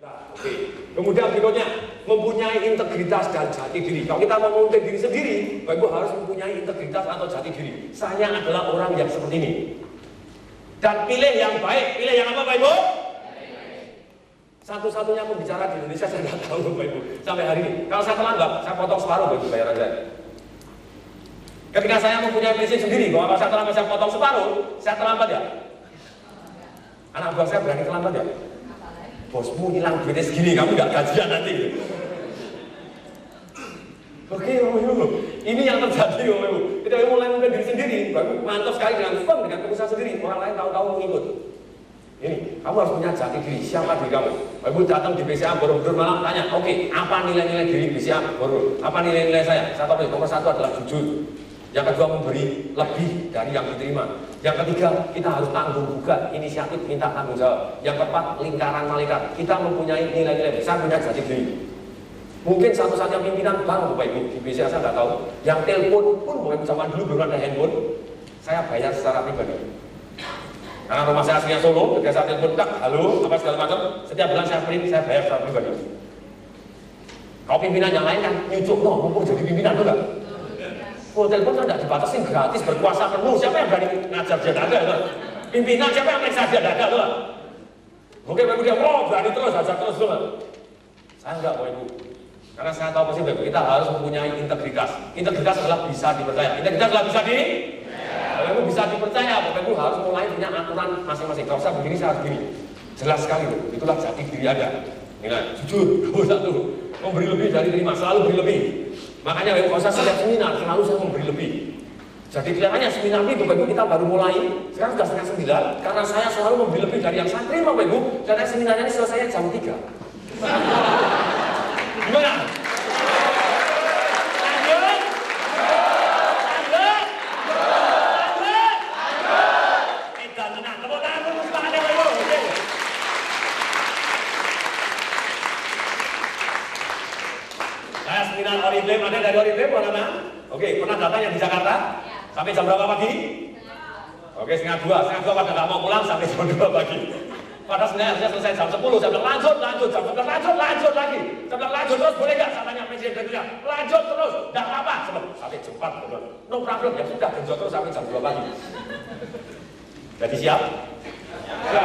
Nah, oke. Kemudian berikutnya, mempunyai integritas dan jati diri. Kalau kita mau memimpin diri sendiri, Bapak Ibu harus mempunyai integritas atau jati diri. Saya adalah orang yang seperti ini. Dan pilih yang baik. Pilih yang apa, Bapak Ibu? Satu-satunya pembicara di Indonesia saya nggak tahu, Bapak Ibu, sampai hari ini. Kalau saya terlambat, saya potong separuh, Bapak Ibu, bayaran saya. Ketika saya mempunyai prinsip sendiri bahwa kalau saya terlambat, saya potong separuh, saya terlambat ya. Anak buah saya berani terlambat ya. Bosmu hilang duitnya segini, kamu nggak gajian nanti. Oke, Bapak Ibu, ini yang terjadi, Bapak Ibu. Kita mulai memimpin diri sendiri, Bapak Ibu, mantap sekali dengan firm, dengan pengusaha sendiri. Orang lain tahu-tahu mengikut. Ini, kamu harus punya jati diri. Siapa diri kamu? Bapak Ibu datang di BCA Borobudur malam tanya, oke, apa nilai-nilai diri BCA Borobudur? Apa nilai-nilai saya? Saya tahu nomor satu adalah jujur. Yang kedua, memberi lebih dari yang diterima. Yang ketiga, kita harus tanggung bukan inisiatif, minta tanggung jawab. Yang keempat, lingkaran malaikat. Kita mempunyai nilai-nilai besar, punya jati diri. Mungkin satu-satunya pimpinan bank, Bapak Ibu, di BCA saya nggak tahu. Yang telepon pun, Bapak Ibu, zaman dulu belum ada handphone, saya bayar secara pribadi. Karena rumah saya aslinya Solo, ketika saya telepon, tak, halo, apa segala macam, setiap bulan saya print, saya bayar secara pribadi. Kalau pimpinan yang lain kan nyucuk, no, mumpung jadi pimpinan, tuh enggak? Oh, telepon kan tidak dibatasi, gratis, berkuasa penuh. Siapa yang berani ngajar dia dada, tuh? Pimpinan, siapa yang meriksa dia dada, tuh? Mungkin Bapak Ibu dia, oh, berani terus, ajar terus, tuh. Saya enggak, Bapak Ibu. Karena saya tahu pasti Bapak Ibu, kita harus mempunyai integritas. Integritas adalah bisa dipercaya. Integritas adalah bisa Bapak Ibu bisa dipercaya, Bapak Ibu harus mulai punya aturan masing-masing. Kalau saya begini, saya harus begini. Jelas sekali, loh. Itulah jati diri Anda. Ingat, jujur, satu, memberi lebih dari terima, selalu beri lebih. Makanya kalau saya setiap seminar, selalu saya memberi lebih. Jadi kelihatannya seminar itu, Bapak Ibu, kita baru mulai, sekarang sudah setengah 9, karena saya selalu memberi lebih dari yang saya terima, Bapak Ibu. Karena seminarnya ini selesai jam 3. Gimana? Oriflame, ada dari Oriflame mana? Oke, pernah datang yang di Jakarta? Ya. Sampai jam berapa pagi? Ya. Oke, setengah 2 pada nggak mau pulang sampai jam 2 pagi. Padahal sebenarnya harusnya selesai jam 10, saya bilang lanjut, jam 11 lanjut lagi. Saya bilang lanjut terus, boleh nggak? Saya tanya presiden berikutnya, lanjut terus, nggak apa-apa. Sampai jam 4, no problem, ya sudah, genjot terus sampai jam 2 pagi. Jadi siap? Ya.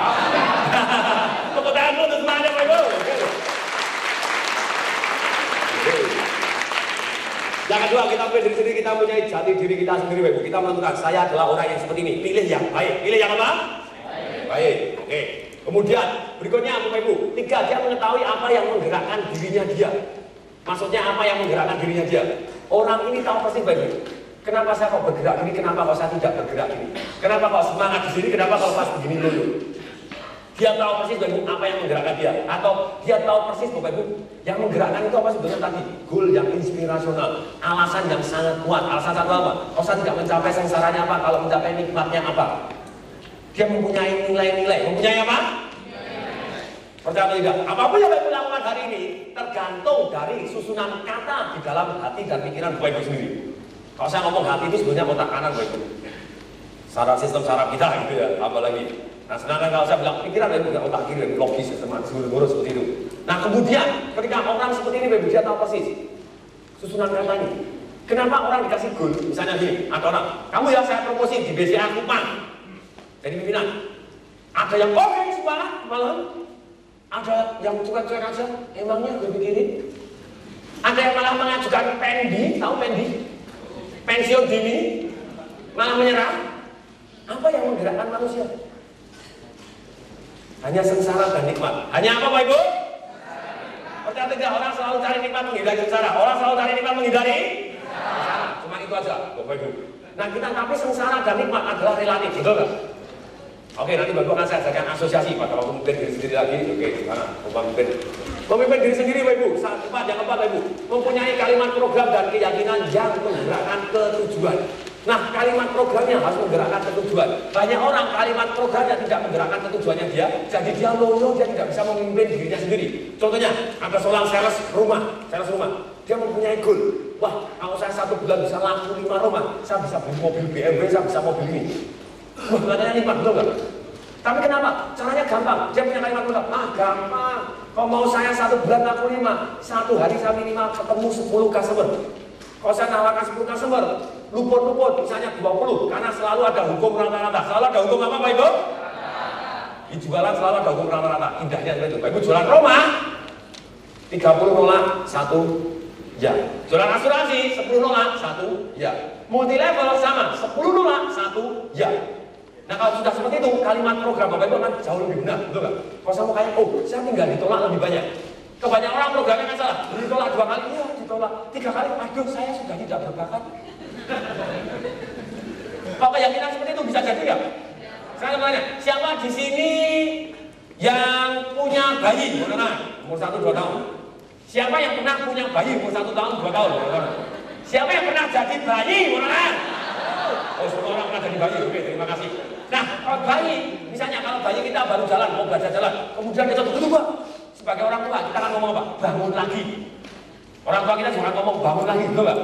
Tepuk tangan dulu untuk semuanya, Pak Ibu. Yang kedua, kita punya diri sendiri, kita punya jati diri kita sendiri, Bapak Ibu. Kita menentukan, saya adalah orang yang seperti ini. Pilih yang baik. Pilih yang apa? Baik. Oke. Kemudian, berikutnya, Bapak Ibu. 3, dia mengetahui apa yang menggerakkan dirinya dia. Maksudnya apa yang menggerakkan dirinya dia. Orang ini tahu pasti, Bapak Ibu. Kenapa saya kok bergerak gini, kenapa kok saya tidak bergerak gini. Kenapa kok semangat di sini, kenapa kalau pas begini dulu. Dia tahu persis Bapak Ibu apa yang menggerakkan dia, atau dia tahu persis Bapak Ibu yang menggerakkan itu apa sebenarnya tadi, goal yang inspirasional, alasan yang sangat kuat. Alasan satu apa? Kalau saya tidak mencapai sengsaranya apa, kalau mencapai nikmatnya apa. Dia mempunyai nilai-nilai, mempunyai apa? Percaya atau tidak? Apapun yang Bapak Ibu lakukan hari ini tergantung dari susunan kata di dalam hati dan pikiran Bapak Ibu sendiri. Kalau saya ngomong hati itu sebenarnya otak kanan Bapak Ibu. Sistem saraf kita gitu ya, apalagi. Nah, sedangkan kalau saya bilang pikiran itu bukan otak kiri, logis, sistematis, ngurus seperti itu. Nah, kemudian ketika orang seperti ini, dia tahu persis susunan kata ini. Kenapa orang dikasih goal? Misalnya gini, ada orang, kamu ya saya promosi di BCA Kupang, jadi pimpinan. Ada yang oke semua, malah ada yang cuek-cuek aja, emangnya gue pikirin. Ada yang malah mengajukan pendi, tahu pendi? Pensiun dini, malah menyerah. Apa yang menggerakkan manusia? Hanya sengsara dan nikmat. Hanya apa Bapak Ibu? Percaya tidak, orang selalu cari nikmat menghindari sengsara. Orang selalu cari nikmat menghindari sengsara. Cuma itu aja Bapak Ibu. Nah, kita tapi sengsara dan nikmat adalah relatif, betul nggak? Oke, nanti Bapak akan saya ajarkan asosiasi pada waktu memimpin diri sendiri lagi. Oke, gimana? Memimpin diri sendiri Bapak Ibu. Yang keempat Bapak Ibu, mempunyai kalimat program dan keyakinan yang menggerakkan ketujuan. Nah, kalimat programnya harus menggerakkan ketujuan. Banyak orang kalimat programnya tidak menggerakkan ketujuannya dia, jadi dia loyo, dia tidak bisa memimpin dirinya sendiri. Contohnya, ada seorang sales rumah. Dia mempunyai goal. Wah, kalau saya 1 bulan bisa laku 5 rumah, saya bisa beli mobil BMW, saya bisa mobil ini. Wah, katanya nikmat, betul nggak? Tapi kenapa? Caranya gampang. Dia punya kalimat program. Gampang. Kalau mau saya 1 bulan laku 5, 1 hari saya minimal ketemu 10 customer. Kalau saya nawarkan 10 customer, luput-luput, misalnya 20, karena selalu ada hukum rata-rata. Selalu ada hukum apa Pak Ibu? Di jualan selalu ada hukum rata-rata. Indahnya seperti itu. Pak Ibu jualan rumah, 30 nolak, 1 ya. Jualan asuransi, 10 nolak, 1 ya. Multi level sama, 10 nolak, 1 ya. Nah kalau sudah seperti itu, kalimat program Bapak Ibu akan jauh lebih benar, betul nggak? Kalau saya mau kayak, oh saya tinggal ditolak lebih banyak. Kebanyakan orang programnya kan salah, ditolak 2 kali, iya ditolak 3 kali, aduh saya sudah tidak berbakat. Kalau keyakinan seperti itu bisa jadi nggak? Saya tanya, siapa di sini yang punya bayi, umur 1-2 tahun? Siapa yang pernah punya bayi umur 1 tahun, 2 tahun? Siapa yang pernah jadi bayi, Oh semua orang pernah jadi bayi, oke terima kasih. Nah kalau bayi, misalnya kalau bayi kita baru jalan, mau belajar jalan, kemudian kita begitu Pak, sebagai orang tua kita akan ngomong apa? Bangun lagi. Orang tua kita juga ngomong bangun lagi, betul nggak?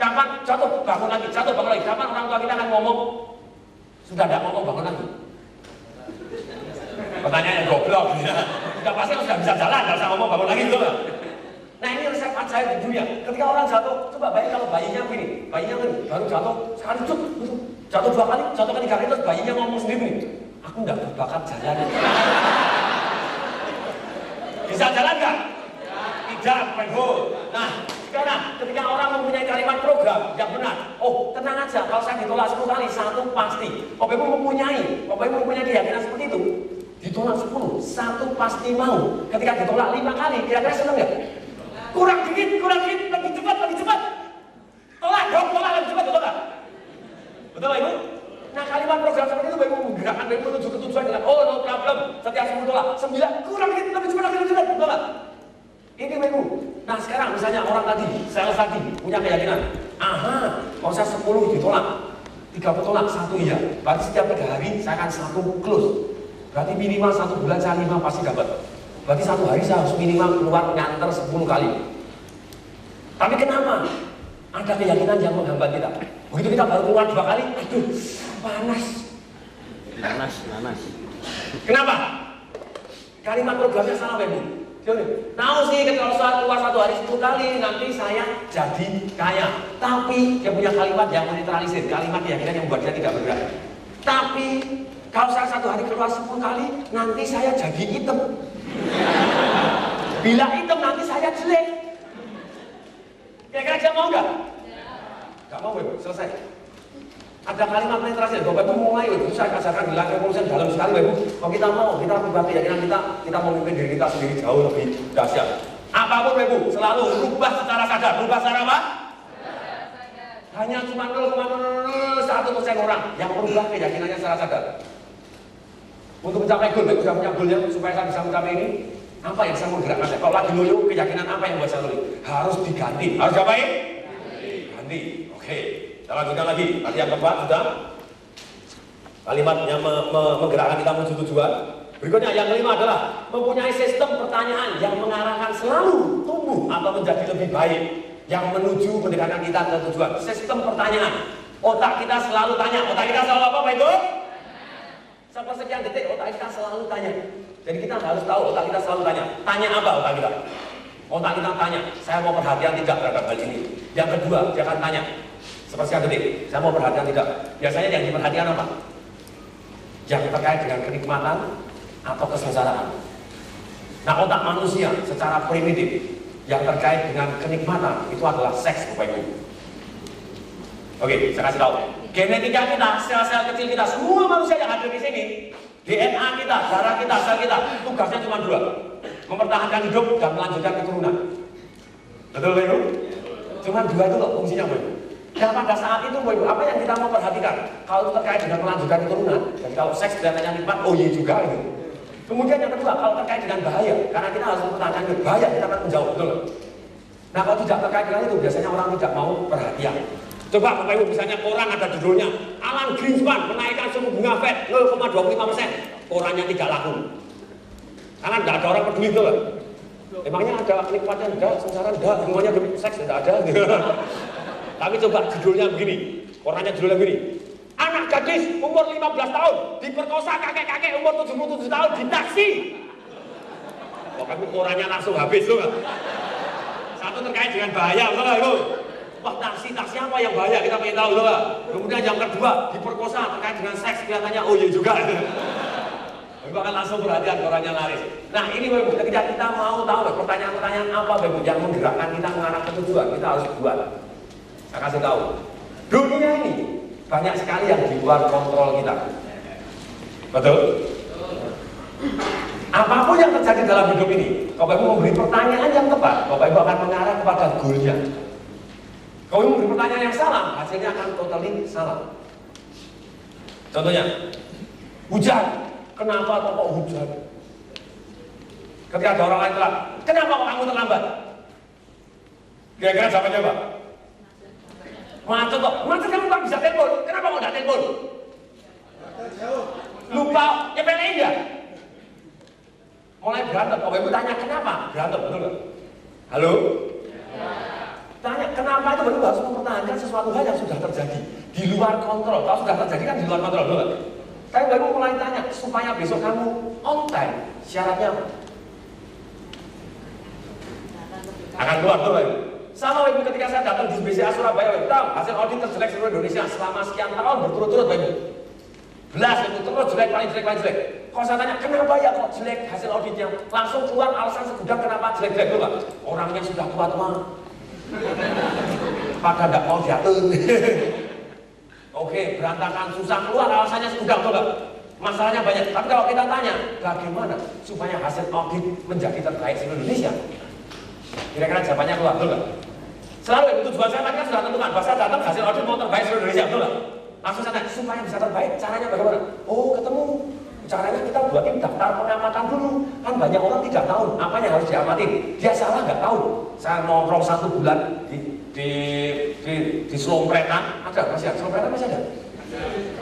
Kapan jatuh bangun lagi, jatuh bangun lagi. Kapan orang tua kita akan ngomong sudah tidak ngomong bangun lagi? Pertanyaannya goblok. Sudah pasti sudah bisa jalan, nggak usah ngomong bangun lagi, betul nggak? Nah ini resep ajaib di dunia. Ketika orang jatuh, coba bayangin kalau bayinya begini, bayinya begini, baru jatuh sekali jatuh 2 kali, jatuh kali 3 kali, terus bayinya ngomong sendiri, aku nggak berbakat jalan. Bisa jalan nggak? Tidak, penghul. Nah, sekarang ketika orang mempunyai kalimat program yang benar, oh tenang aja, kalau saya ditolak 10 kali, 1 pasti. Bapak Ibu mempunyai keyakinan seperti itu, ditolak 10, 1 pasti mau. Ketika ditolak 5 kali, kira-kira seneng nggak? Kurang dikit, lebih cepat. Tolak dong, tolak lebih cepat, betul nggak? Betul Ibu? Nah kalimat program seperti itu Ibu menggerakkan Ibu menuju ke tujuan dengan oh no problem, setiap 10 tolak, 9, kurang dikit, lebih cepat, betul nggak? Ini Ibu. Nah sekarang misalnya orang tadi, sales tadi punya keyakinan, kalau saya 10 ditolak, 30 tolak, 1 iya. Berarti setiap 3 hari saya akan 1 close. Berarti minimal 1 bulan saya 5 pasti dapat. Berarti 1 hari saya harus minimal keluar nganter 10 kali. Tapi kenapa? Ada keyakinan yang menghambat kita. Begitu kita baru keluar 2 kali, aduh panas. Kenapa? Kalimat programnya salah Ibu. Tahu sih kalau saya keluar 1 hari 10 kali nanti saya jadi kaya. Tapi dia punya kalimat yang menetralisir, kalimat keyakinan yang membuat dia tidak bergerak. Tapi kalau saya 1 hari keluar 10 kali nanti saya jadi hitam. Bila hitam nanti saya jelek. Kira-kira dia mau nggak? Nggak mau Ibu, selesai. Ada kalimat penetrasi, Bapak Ibu mulai itu saya ajarkan di langkah evolusi dalam sekali Ibu. Kalau kita mau, kita berubah keyakinan kita memimpin diri kita sendiri jauh lebih dahsyat. Apapun Ibu, selalu rubah secara sadar. Rubah secara apa? Hanya cuma 0,01% orang yang merubah keyakinannya secara sadar. Untuk mencapai goal, Ibu sudah punya goalnya supaya saya bisa mencapai ini. Apa yang saya mau gerakkan saya? Kalau lagi loyo, keyakinan apa yang buat saya loyo? Harus diganti. Harus diapain? Ganti. Oke. Kita lanjutkan lagi. Tadi yang keempat sudah. Kalimatnya menggerakkan kita menuju tujuan. Berikutnya yang kelima adalah mempunyai sistem pertanyaan yang mengarahkan selalu tumbuh atau menjadi lebih baik, yang menuju mendekatkan kita ke tujuan. Sistem pertanyaan. Otak kita selalu tanya. Otak kita selalu apa Pak Ibu? Sepersekian detik otak kita selalu tanya. Jadi kita harus tahu otak kita selalu tanya. Tanya apa otak kita? Otak kita tanya, saya mau perhatian tidak terhadap hal ini. Yang kedua, dia akan tanya, sepersekian detik, saya mau perhatian tidak. Biasanya yang diperhatikan apa? Yang terkait dengan kenikmatan atau kesengsaraan. Nah otak manusia secara primitif yang terkait dengan kenikmatan itu adalah seks Bapak Ibu. Oke, saya kasih tahu. Genetika kita, sel-sel kecil kita, semua manusia yang ada di sini, DNA kita, darah kita, sel kita, tugasnya cuma 2. Mempertahankan hidup dan melanjutkan keturunan. Betul Bapak Ibu? Cuma 2 itu loh fungsinya Bapak Ibu. Dan pada saat itu Bapak Ibu, apa yang kita mau perhatikan? Kalau itu terkait dengan melanjutkan keturunan, jadi kalau seks kelihatannya nikmat, oh iya juga itu. Kemudian yang kedua, kalau terkait dengan bahaya, karena kita harus mempertahankan hidup, bahaya kita akan menjauh, betul. Nah kalau tidak terkait dengan itu, biasanya orang tidak mau perhatian. Coba Bapak Ibu misalnya koran ada judulnya Alan Greenspan menaikkan suku bunga Fed 0,25%, korannya tidak laku. Karena tidak ada orang peduli itu loh. Emangnya ada kenikmatan enggak, sengsara enggak, semuanya seks enggak ada. Tapi coba judulnya begini, korannya judulnya begini. Anak gadis umur 15 tahun diperkosa kakek-kakek umur 77 tahun di taksi. Pokoknya orangnya langsung habis loh. Satu terkait dengan bahaya, betul nggak Ibu? Wah taksi apa yang bahaya kita pengen tahu loh. Kemudian yang kedua diperkosa terkait dengan seks kelihatannya oh iya juga. Ibu akan langsung perhatian orangnya laris. Nah ini Ibu, ketika kita mau tahu pertanyaan-pertanyaan apa Ibu yang menggerakkan kita mengarah ke tujuan, kita harus buat. Saya kasih tahu. Dunia ini banyak sekali yang di luar kontrol kita. Betul? Apapun yang terjadi dalam hidup ini, Bapak Ibu memberi pertanyaan yang tepat, Bapak Ibu akan mengarah kepada goalnya. Kalau memberi pertanyaan yang salah, hasilnya akan totally salah. Contohnya, hujan. Kenapa kok hujan? Ketika ada orang lain telat, kenapa kok kamu terlambat? Kira-kira jawabannya apa? Macet kok, macet kamu tak bisa telepon. Kenapa kok tidak telepon? Lupa, nyepelin ya? Mulai berantem, Bapak Ibu tanya kenapa? Berantem, betul nggak? Halo? Tanya kenapa itu baru harus mempertahankan sesuatu hal yang sudah terjadi di luar kontrol. Kalau sudah terjadi kan di luar kontrol, betul nggak? Saya baru mulai tanya supaya besok kamu on time, syaratnya apa? Akan keluar, betul nggak? Sama Ibu ketika saya datang di BCA Surabaya, Ibu tahu hasil audit terjelek seluruh Indonesia selama sekian tahun berturut-turut, Ibu. Belas itu terus jelek, paling jelek. Kalau saya tanya kenapa ya kok jelek hasil auditnya, langsung keluar alasan segudang kenapa jelek-jelek, betul nggak? Orangnya sudah tua-tua, pada tidak mau diatur. Oke, berantakan, susah keluar alasannya segudang, betul nggak? Masalahnya banyak. Tapi kalau kita tanya, bagaimana supaya hasil audit menjadi terbaik seluruh Indonesia? Kira-kira jawabannya keluar, betul nggak? Selalu itu tujuan saya kan sudah tentukan. Bahwa saya datang hasil audit mau terbaik seluruh Indonesia, betul nggak? Langsung saya tanya, supaya bisa terbaik, caranya bagaimana? Oh, ketemu. Caranya kita buatin daftar pengamatan dulu. Kan banyak orang tidak tahu apa yang harus diamatin. Dia salah nggak tahu. Saya nongkrong 1 bulan di Selompretan, ada masih ada? Selompretan masih ada?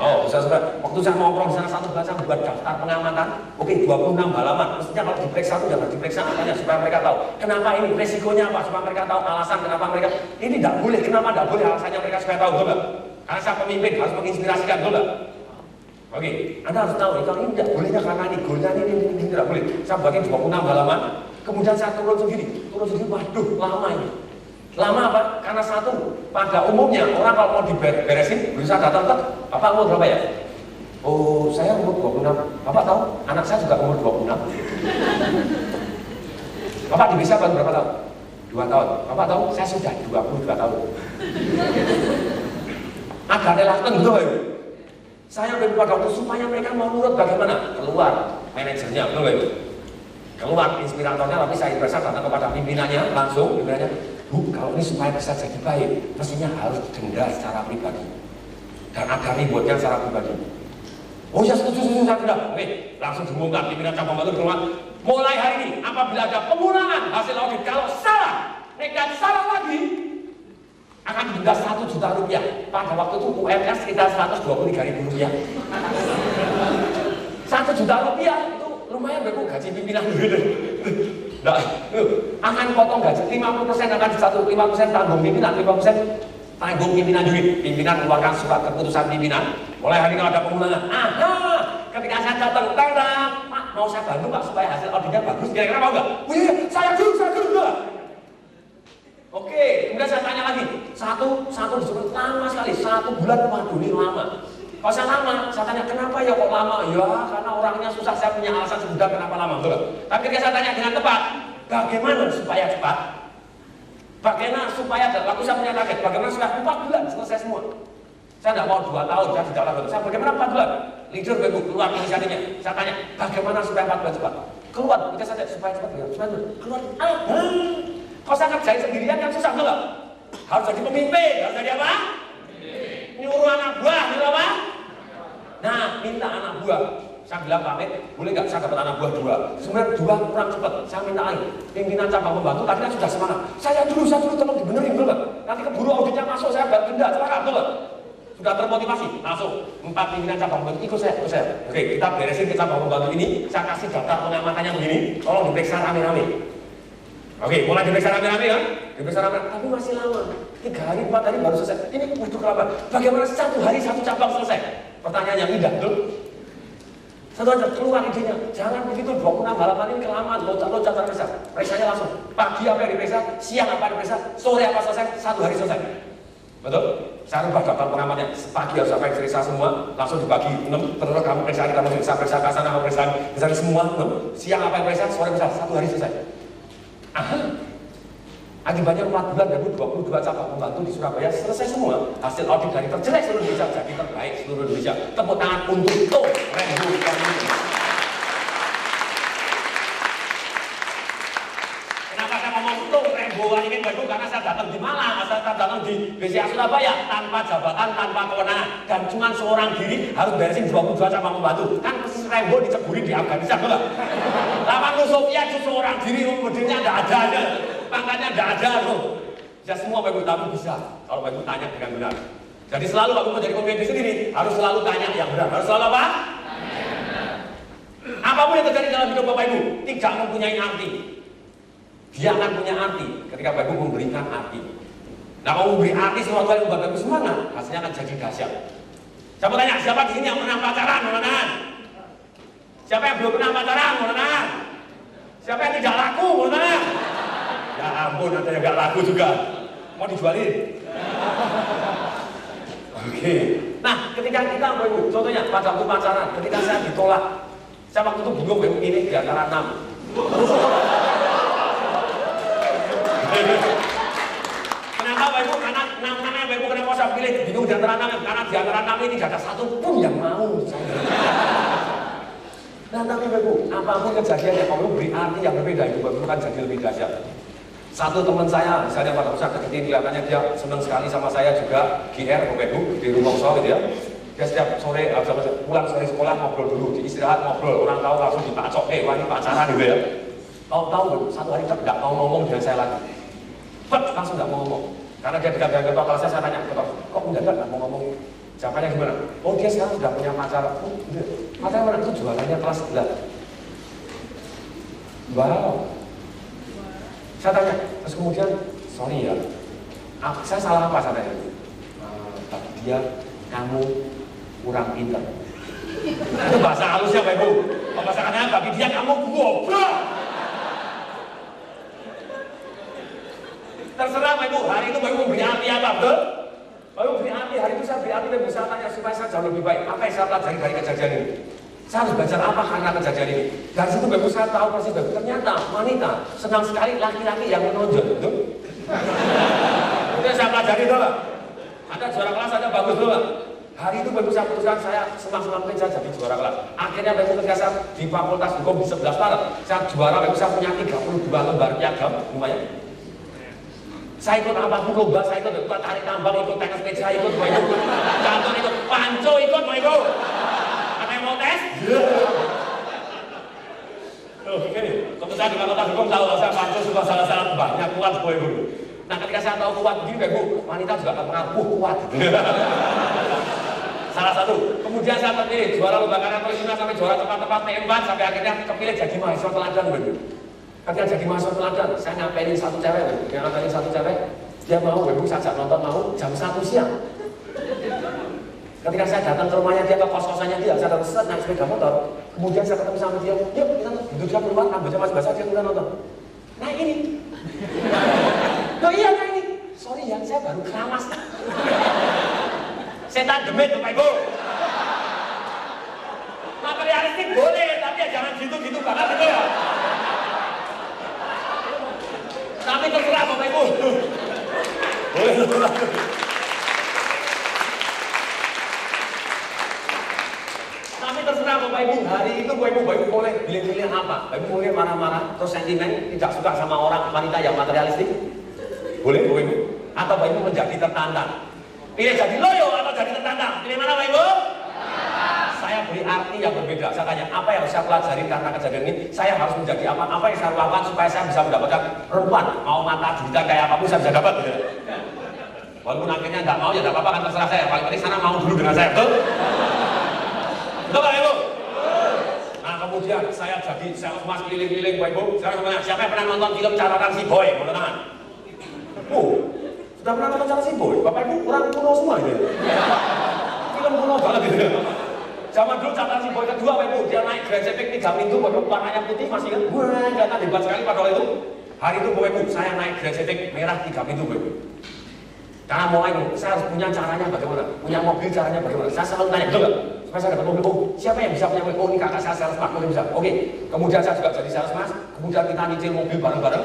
Oh, bisa. Waktu saya nongkrong di sana 1 bulan saya buat daftar pengamatan. Oke, 26 halaman. Mestinya kalau diperiksa itu jangan diperiksa apanya supaya mereka tahu. Kenapa ini? Resikonya apa? Supaya mereka tahu alasan kenapa mereka ini tidak boleh. Kenapa tidak boleh? Alasannya mereka supaya tahu, betul nggak? Karena saya pemimpin harus menginspirasikan, betul nggak? Oke, Anda harus tahu kalau ini tidak bolehnya karena ini goalnya ini tidak boleh. Saya buatin 26 halaman, kemudian saya turun sendiri, waduh lama ini. Lama apa? Karena satu, pada umumnya orang kalau mau diberesin, bisa datang ke, Bapak umur berapa ya? Oh, saya umur 26. Bapak tahu? Anak saya juga umur 26. Bapak di desa baru berapa tahun? 2 tahun. Bapak tahu? Saya sudah 22 tahun. Agak reluctant betul ya? Saya ambil pada waktu supaya mereka mau nurut bagaimana? Keluar manajernya, betul ya? Keluar inspiratornya, tapi saya berasa datang kepada pimpinannya langsung, pimpinannya, Bu, kalau ini supaya bisa jadi baik, mestinya harus denda secara pribadi dan ada rewardnya secara pribadi. Oh ya setuju, saya tidak. Oke, langsung diumumkan pimpinan cabang baru keluar. Mulai hari ini, apabila ada pengulangan hasil audit, kalau salah, nekat salah lagi, akan denda 1 juta rupiah. Pada waktu itu UMR sekitar 123.000 rupiah. 1 juta rupiah itu lumayan berku gaji pimpinan gitu. Nah, akan potong gaji 50% akan disatu, 5% tanggung pimpinan, 5% tanggung pimpinan juga. Pimpinan keluarkan surat keputusan pimpinan. Mulai hari ini ada pengulangan. Aha, ketika saya datang, Pak, mau saya bantu Pak supaya hasil auditnya bagus. Kira-kira mau nggak? Oh iya, saya dulu. Oke, kemudian saya tanya lagi. Satu disuruh lama sekali, 1 bulan, waduh ini lama. Kalau saya lama, saya tanya kenapa ya kok lama? Ya karena orangnya susah, saya punya alasan sebentar kenapa lama, betul. Tapi ketika saya tanya dengan tepat, bagaimana supaya cepat? Bagaimana supaya waktu saya punya target, bagaimana supaya 4 bulan selesai semua? Saya tidak mau 2 tahun, saya tidak tahu. Saya bagaimana 4 bulan? Leader baru keluar inisiatifnya. Saya tanya, bagaimana supaya 4 bulan cepat? Keluar, kita saja supaya cepat, supaya keluar. Kalau saya kerjain sendirian kan susah, betul nggak? Harus jadi pemimpin, harus jadi apa? Nyuruh anak buah, nyuruh apa? Nah, minta anak buah. Saya bilang pamit, boleh nggak saya dapat anak buah 2? Sebenarnya 2 kurang cepat. Saya minta lagi. Pimpinan cabang pembantu tadi kan sudah semangat. Saya dulu tolong dibenerin, betul nggak? Nanti keburu auditnya masuk, saya bayar denda, celaka, betul nggak? Sudah termotivasi, langsung 4 pimpinan cabang pembantu ikut saya. Oke, kita beresin ke cabang pembantu ini. Saya kasih daftar pengamatannya begini. Tolong diperiksa rame-rame. Oke, mulai diperiksa rame-rame kan? Diperiksa rame, tapi masih lama. 3 hari, 4 hari baru selesai. Ini butuh kelapa. Bagaimana 1 hari 1 cabang selesai? Pertanyaan yang indah, betul? Satu aja keluar idenya, jangan begitu 26 halaman ini kelamaan, loncat-loncat periksa. Periksanya langsung, pagi apa yang diperiksa, siang apa yang diperiksa, sore apa selesai, 1 hari selesai. Betul? Saya rubah daftar pengamatnya, pagi harus apa yang periksa semua, langsung dibagi 6, terus kamu periksa, kita mau periksa kasana, kamu periksa semua, 6, siang apa yang periksa, sore periksa, 1 hari selesai. Aha. Akibatnya 4 bulan 2022 cabang pembantu di Surabaya selesai semua. Hasil audit dari terjelek seluruh Indonesia jadi terbaik seluruh Indonesia. Tepuk tangan untuk Tom Rembo Community. Kenapa saya ngomong Tom Rembo ini Bapak? Karena saya datang di Malang, saya datang di BCA Surabaya tanpa jabatan, tanpa kewenangan, dan cuma seorang diri harus beresin 22 cabang pembantu. Kan persis Rembo diceburin di Afghanistan, betul? Lawan Soviet itu seorang diri, umurnya tidak ada aja. Pangkatnya tidak ada loh. Ya semua Bapak Ibu tahu bisa kalau Bapak Ibu tanya dengan benar. Jadi selalu Bapak Ibu menjadi pemimpin sendiri harus selalu tanya yang benar. Harus selalu apa? Apapun yang terjadi dalam hidup Bapak Ibu tidak mempunyai arti. Dia akan punya arti ketika Bapak Ibu memberikan arti. Nah, kalau memberi arti sesuatu yang membuat Bapak Ibu semangat, hasilnya akan jadi dahsyat. Saya mau tanya, siapa di sini yang pernah pacaran? Mana? Siapa yang belum pernah pacaran? Mana? Siapa yang tidak laku? Mana? Ya ampun, ada yang gak laku juga. Mau dijualin? Oke. Nah, ketika kita, Bapak Ibu, contohnya pada waktu pacaran, ketika saya ditolak, saya waktu itu bingung, Bapak Ibu, ini di antara 6. Kenapa Bapak Ibu? Karena 6 namanya Bapak Ibu kenapa saya pilih bingung di antara 6? Karena di antara 6 ini tidak ada satu pun yang mau. Nah, tapi Bapak Ibu, apapun kejadian yang kamu beri arti yang berbeda, itu Bapak Ibu kan jadi lebih dahsyat. Satu teman saya, misalnya pada usaha deketin, kelihatannya dia senang sekali sama saya juga, GR, Bapak Ibu, di rumah usaha gitu ya. Dia setiap sore, pulang sore sekolah ngobrol dulu, di istirahat ngobrol, orang tahu langsung dipacok, wah ini pacaran gitu ya. Tahu, satu hari tidak mau ngomong dengan saya lagi. Langsung tidak mau ngomong. Karena dia dekat ketua kelas saya tanya, ketua, kok mendadak nggak mau ngomong? Jawabannya gimana? Oh dia sekarang sudah punya pacar. Oh, pacar mana itu jualannya kelas 11. Wow. Saya tanya, terus kemudian, sorry ya, saya salah apa saya tanya? Bagi dia, kamu kurang pintar. Itu bahasa halusnya Bapak Ibu. Bahasa katanya bagi dia, kamu goblok. Terserah Bapak Ibu, hari itu Bapak Ibu beri arti apa, betul? Bapak Ibu beri arti, hari itu saya beri arti dan bisa tanya supaya saya jauh lebih baik. Apa yang saya pelajari dari kejadian ini? Saya harus belajar apa karena kejadian ini? Dari situ Bapak Ibu saya tahu persis Bapak Ibu, ternyata wanita senang sekali laki-laki yang menonjol, betul? Itu yang saya pelajari itu Pak. Ada juara kelas, ada bagus tuh Pak. Hari itu Bapak Ibu saya putuskan saya senang-senang mungkin saya jadi juara kelas. Akhirnya Bapak Ibu ketika saya di Fakultas Hukum di 11 Maret, saya juara, Bapak Ibu saya punya 32 lembar piagam, lumayan. Saya ikut apapun lomba, saya ikut tarik tambang, ikut tenis meja, ikut Bapak Ibu. Canton ikut, panco ikut Bapak Ibu. Ada yang mau tes? Oke, tentu saya di Fakultas Hukum tahu saya panco sudah sangat banyak kuat Bapak Ibu. Nah ketika saya tahu kuat begini Bapak Ibu, wanita juga akan mengaku kuat. Salah satu, kemudian saya terpilih juara lomba karya tulisan sampai juara tempat-tempat T4 sampai akhirnya kepilih jadi mahasiswa teladan Bapak Ibu. Ketika jadi mahasiswa teladan, saya nyapelin satu cewek, yang nyapelin satu cewek, dia mau, Bapak Ibu saya ajak nonton mau jam 1 siang. Ketika saya datang ke rumahnya dia, ke kos-kosannya dia, saya datang set naik sepeda motor, kemudian saya ketemu sama dia, yuk kita duduk dia keluar, rambutnya masih basah, dia kita nonton. Nah ini, loh iya nah ini, sorry ya, saya baru keramas. Setan demit Bapak Ibu. Materialistik boleh, tapi ya jangan gitu-gitu banget gitu ya. Tapi terserah Bapak Ibu. Boleh terserah. Tapi terserah Bapak Ibu. Hari itu Bapak Ibu boleh pilih-pilih apa? Bapak Ibu boleh marah-marah, terus sentimen, tidak suka sama orang wanita yang materialistik. Boleh Bapak Ibu. Atau Bapak Ibu menjadi tertantang. Pilih jadi loyo atau jadi tertantang. Pilih mana Bapak Ibu? Saya beri arti yang berbeda. Saya tanya, apa yang saya pelajari karena kejadian ini? Saya harus menjadi apa? Apa yang saya lakukan supaya saya bisa mendapatkan perempuan? Mau mata juta kayak apapun saya bisa dapat. Gitu. Walaupun akhirnya nggak mau, ya nggak apa-apa, kan terserah saya. Paling penting sana mau dulu dengan saya, betul? Betul Pak Ibu? Nah kemudian saya jadi sales mas keliling-keliling Pak Ibu. Sekarang semuanya, siapa yang pernah nonton film Catatan Si Boy? Mau tangan? Sudah pernah nonton Catatan Si Boy? Bapak Ibu orang kuno semua gitu. Film kuno banget gitu. Zaman dulu Catatan Si Boy kedua kedua Bapak Ibu, dia naik Grand Civic 3 pintu, warnanya putih masih kan? Wah, kelihatan hebat sekali pada waktu itu. Hari itu Bapak Ibu, saya naik Grand Civic merah 3 pintu Bapak Ibu. Karena mulai saya harus punya caranya bagaimana, punya mobil caranya bagaimana. Saya selalu tanya, betul nggak? Supaya saya dapat mobil, oh siapa yang bisa punya mobil? Oh ini kakak saya sales mas, mungkin bisa. Oke, kemudian saya juga jadi sales mas, kemudian kita nyicil mobil bareng-bareng.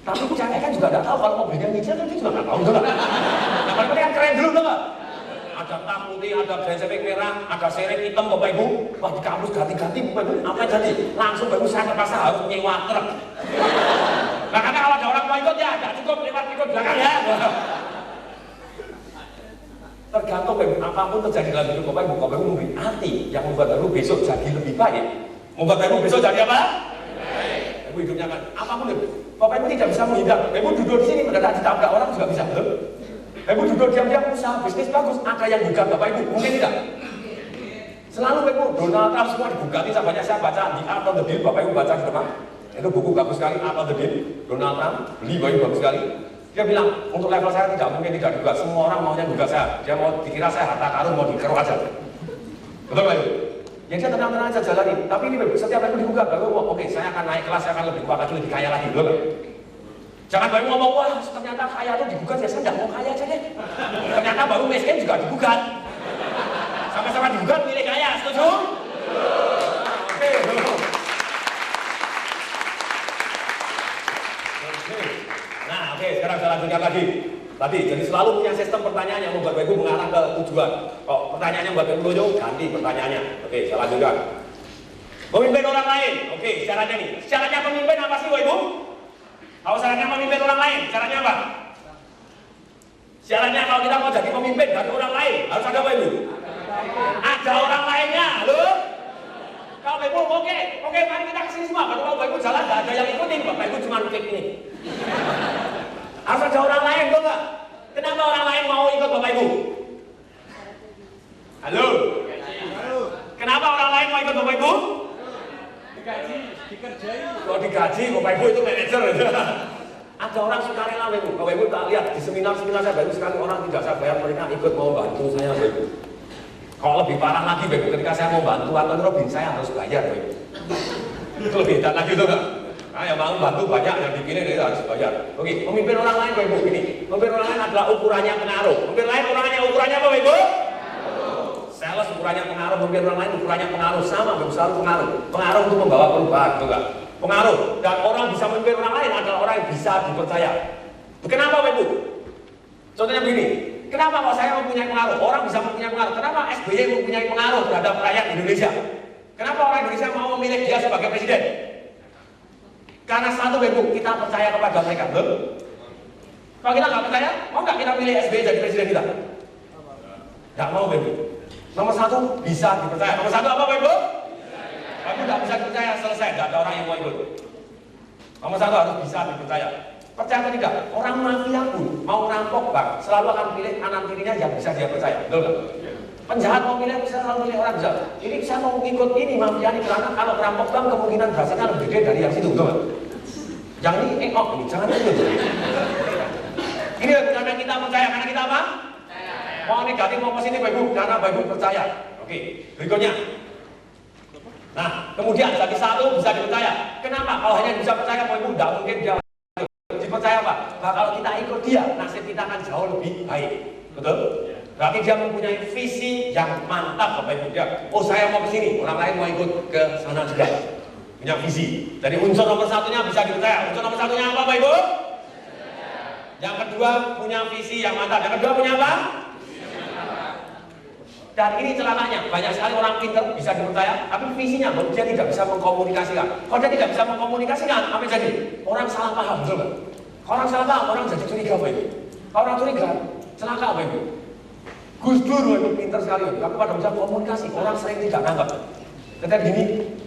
Tapi cewek kan juga nggak tahu kalau mobilnya nyicil kan dia juga nggak tahu, betul nggak? Nah paling penting kan keren dulu, betul nggak? Ada tak putih, ada Grand Civic merah, ada seret hitam Bapak Ibu. Wah di kampus ganti-ganti Bapak Ibu, apa jadi? Langsung Bapak Ibu saya terpaksa harus nyewa truk. Nah karena kalau ada orang mau ikut ya, tidak cukup lewat ikut belakang ya. Tergantung Bapak Ibu, apapun terjadi dalam hidup Bapak Ibu, Bapak Ibu memberi arti yang membuat Bapak Ibu besok jadi lebih baik. Membuat Bapak Ibu besok jadi apa? Baik. Bapak Ibu hidupnya kan, apapun itu. Bapak Ibu tidak bisa menghindar. Bapak Ibu duduk di sini mendadak ditabrak orang juga bisa, betul? Bapak Ibu duduk diam-diam usaha bisnis bagus, ada yang gugat Bapak Ibu, mungkin tidak? Selalu Bapak Ibu, Donald Trump semua digugati, saya baca di Art on the Deal, Bapak Ibu baca di depan. Itu buku bagus sekali, Art on the Deal, Donald Trump, beli Bapak Ibu bagus sekali. Dia bilang, untuk level saya tidak mungkin tidak gugat, semua orang maunya gugat saya. Dia mau dikira saya harta karun, mau dikeruk aja. Betul Bapak Ibu? Ya dia tenang-tenang aja jalanin. Tapi ini Bapak Ibu, setiap Bapak Ibu digugat, Bapak Ibu, oke saya akan naik kelas, saya akan lebih kuat lagi, lebih kaya lagi, betul Bapak? Jangan Bapak Ibu ngomong, wah ternyata kaya itu digugat, ya saya tidak mau kaya aja deh. Ternyata Bapak Ibu miskin juga digugat. Sama-sama digugat, milih kaya, setuju? Oke, nah, oke, sekarang saya lanjutkan lagi. Tadi, jadi selalu punya sistem pertanyaan yang membuat Bapak Ibu mengarah ke tujuan. Kok pertanyaannya membuat Bapak Ibu loyo, ganti pertanyaannya. Oke, saya lanjutkan. Memimpin orang lain. Oke, syaratnya nih. Syaratnya pemimpin apa sih Bapak Ibu? Kalau syaratnya memimpin orang lain, syaratnya apa? Syaratnya kalau kita mau jadi pemimpin dari orang lain, harus ada apa Ibu? Ada orang lainnya, loh. Kalau Bapak Ibu, oke, mari kita kesini semua. Kalau Bapak Ibu jalan, nggak ada yang ikutin, Bapak Ibu cuma klik ini. Harus ada orang lain, betul nggak? Kenapa orang lain mau ikut Bapak Ibu? Halo? Kenapa orang lain mau ikut Bapak Ibu? Digaji, dikerjai. Kalau digaji, Bapak Ibu itu manajer. Ada orang sukarela Bapak Ibu. Bapak Ibu tak lihat di seminar-seminar saya banyak sekali orang tidak saya bayar mereka ikut mau bantu saya Bapak Ibu. Kalau lebih parah lagi Bapak Ibu, ketika saya mau bantu Anton Robin saya harus bayar Bapak Ibu. Itu lebih edan lagi tuh nggak? Nah, yang mau bantu banyak, yang dipilih dia harus bayar. Oke, memimpin orang lain Bapak Ibu ini. Memimpin orang lain adalah ukurannya pengaruh. Memimpin lain ukurannya apa Bapak Ibu? Sales ukurannya pengaruh, memimpin orang lain ukurannya pengaruh sama, Bapak Ibu selalu pengaruh. Pengaruh untuk membawa perubahan, betul nggak? Pengaruh dan orang bisa memimpin orang lain adalah orang yang bisa dipercaya. Kenapa Bapak Ibu? Contohnya begini. Kenapa kalau saya mempunyai pengaruh? Orang bisa mempunyai pengaruh. Kenapa SBY mempunyai pengaruh terhadap rakyat Indonesia? Kenapa orang Indonesia mau memilih dia sebagai presiden? Karena satu Bapak Ibu, kita percaya kepada mereka, betul? Kalau kita nggak percaya, mau nggak kita pilih SBY jadi presiden kita? Nggak mau Bapak Ibu. Nomor satu, bisa dipercaya. Nomor satu apa Bapak Ibu? Kamu nggak bisa dipercaya, selesai, nggak ada orang yang mau ikut. Nomor satu harus bisa dipercaya. Percaya atau tidak? Orang mafia pun mau rampok bank, selalu akan pilih kanan kirinya yang bisa dia percaya, betul nggak? Penjahat mau pilih, bisa selalu pilih orang jahat. Jadi saya mau ikut ini mafia ini karena kalau rampok bank kemungkinan berhasilnya lebih gede dari yang situ, betul nggak? Yang ini ini jangan ikut. Ini karena kita percaya, karena kita apa? Mau negatif mau positif Bapak Ibu, karena Bapak Ibu percaya. Oke, berikutnya. Nah, kemudian jadi satu bisa dipercaya. Kenapa? Kalau hanya bisa percaya Bapak Ibu, tidak mungkin dia dipercaya apa? Nah, kalau kita ikut dia, nasib kita akan jauh lebih baik. Betul? Berarti dia mempunyai visi yang mantap Bapak Ibu. Dia, oh saya mau ke sini, orang lain mau ikut ke sana juga. Punya visi. Jadi unsur nomor satunya bisa dipercaya. Unsur nomor satunya apa Bapak Ibu? Yang kedua punya visi yang mantap. Yang kedua punya apa? Dan ini celakanya, banyak sekali orang pintar bisa dipercaya, tapi visinya dia tidak bisa mengkomunikasikan. Kalau dia tidak bisa mengkomunikasikan, apa yang jadi? Orang salah paham, betul nggak? Kalau orang salah paham, orang jadi curiga Bapak Ibu. Kalau orang curiga, celaka Bapak Ibu. Gus Dur Bapak Ibu pintar sekali, tapi pada bisa komunikasi, orang sering tidak nangkap. Ketika gini,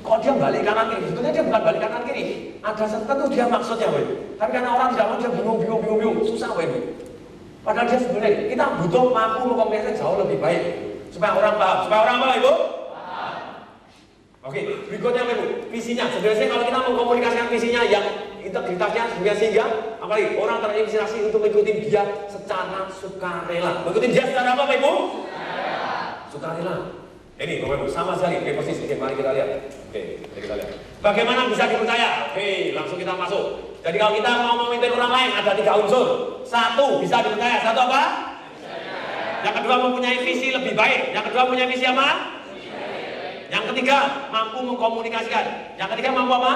kok dia balik kanan kiri? Sebetulnya dia bukan balik kanan kiri, ada tertentu dia maksudnya Bapak Ibu. Tapi karena orang tidak mau, dia bingung, susah Bapak Ibu. Padahal dia sebenarnya kita butuh mampu mengkomunikasi jauh lebih baik. Supaya orang paham. Supaya orang apa Ibu? Paham. Oke, berikutnya Ibu, visinya. Sebenarnya kalau kita mengkomunikasikan visinya yang integritasnya sehingga apalagi orang terinspirasi untuk mengikuti dia secara sukarela. Mengikuti dia secara apa Ibu? Sukarela. Ini Bapak Ibu sama sekali. Oke, persis. Oke, mari kita lihat. Oke, mari kita lihat. Bagaimana bisa dipercaya? Oke, langsung kita masuk. Jadi kalau kita mau memimpin orang lain ada 3 unsur. 1, bisa dipercaya. 1 apa? Yang kedua mempunyai visi lebih baik. Yang kedua mempunyai visi apa? Yang ketiga mampu mengkomunikasikan. Yang ketiga mampu apa?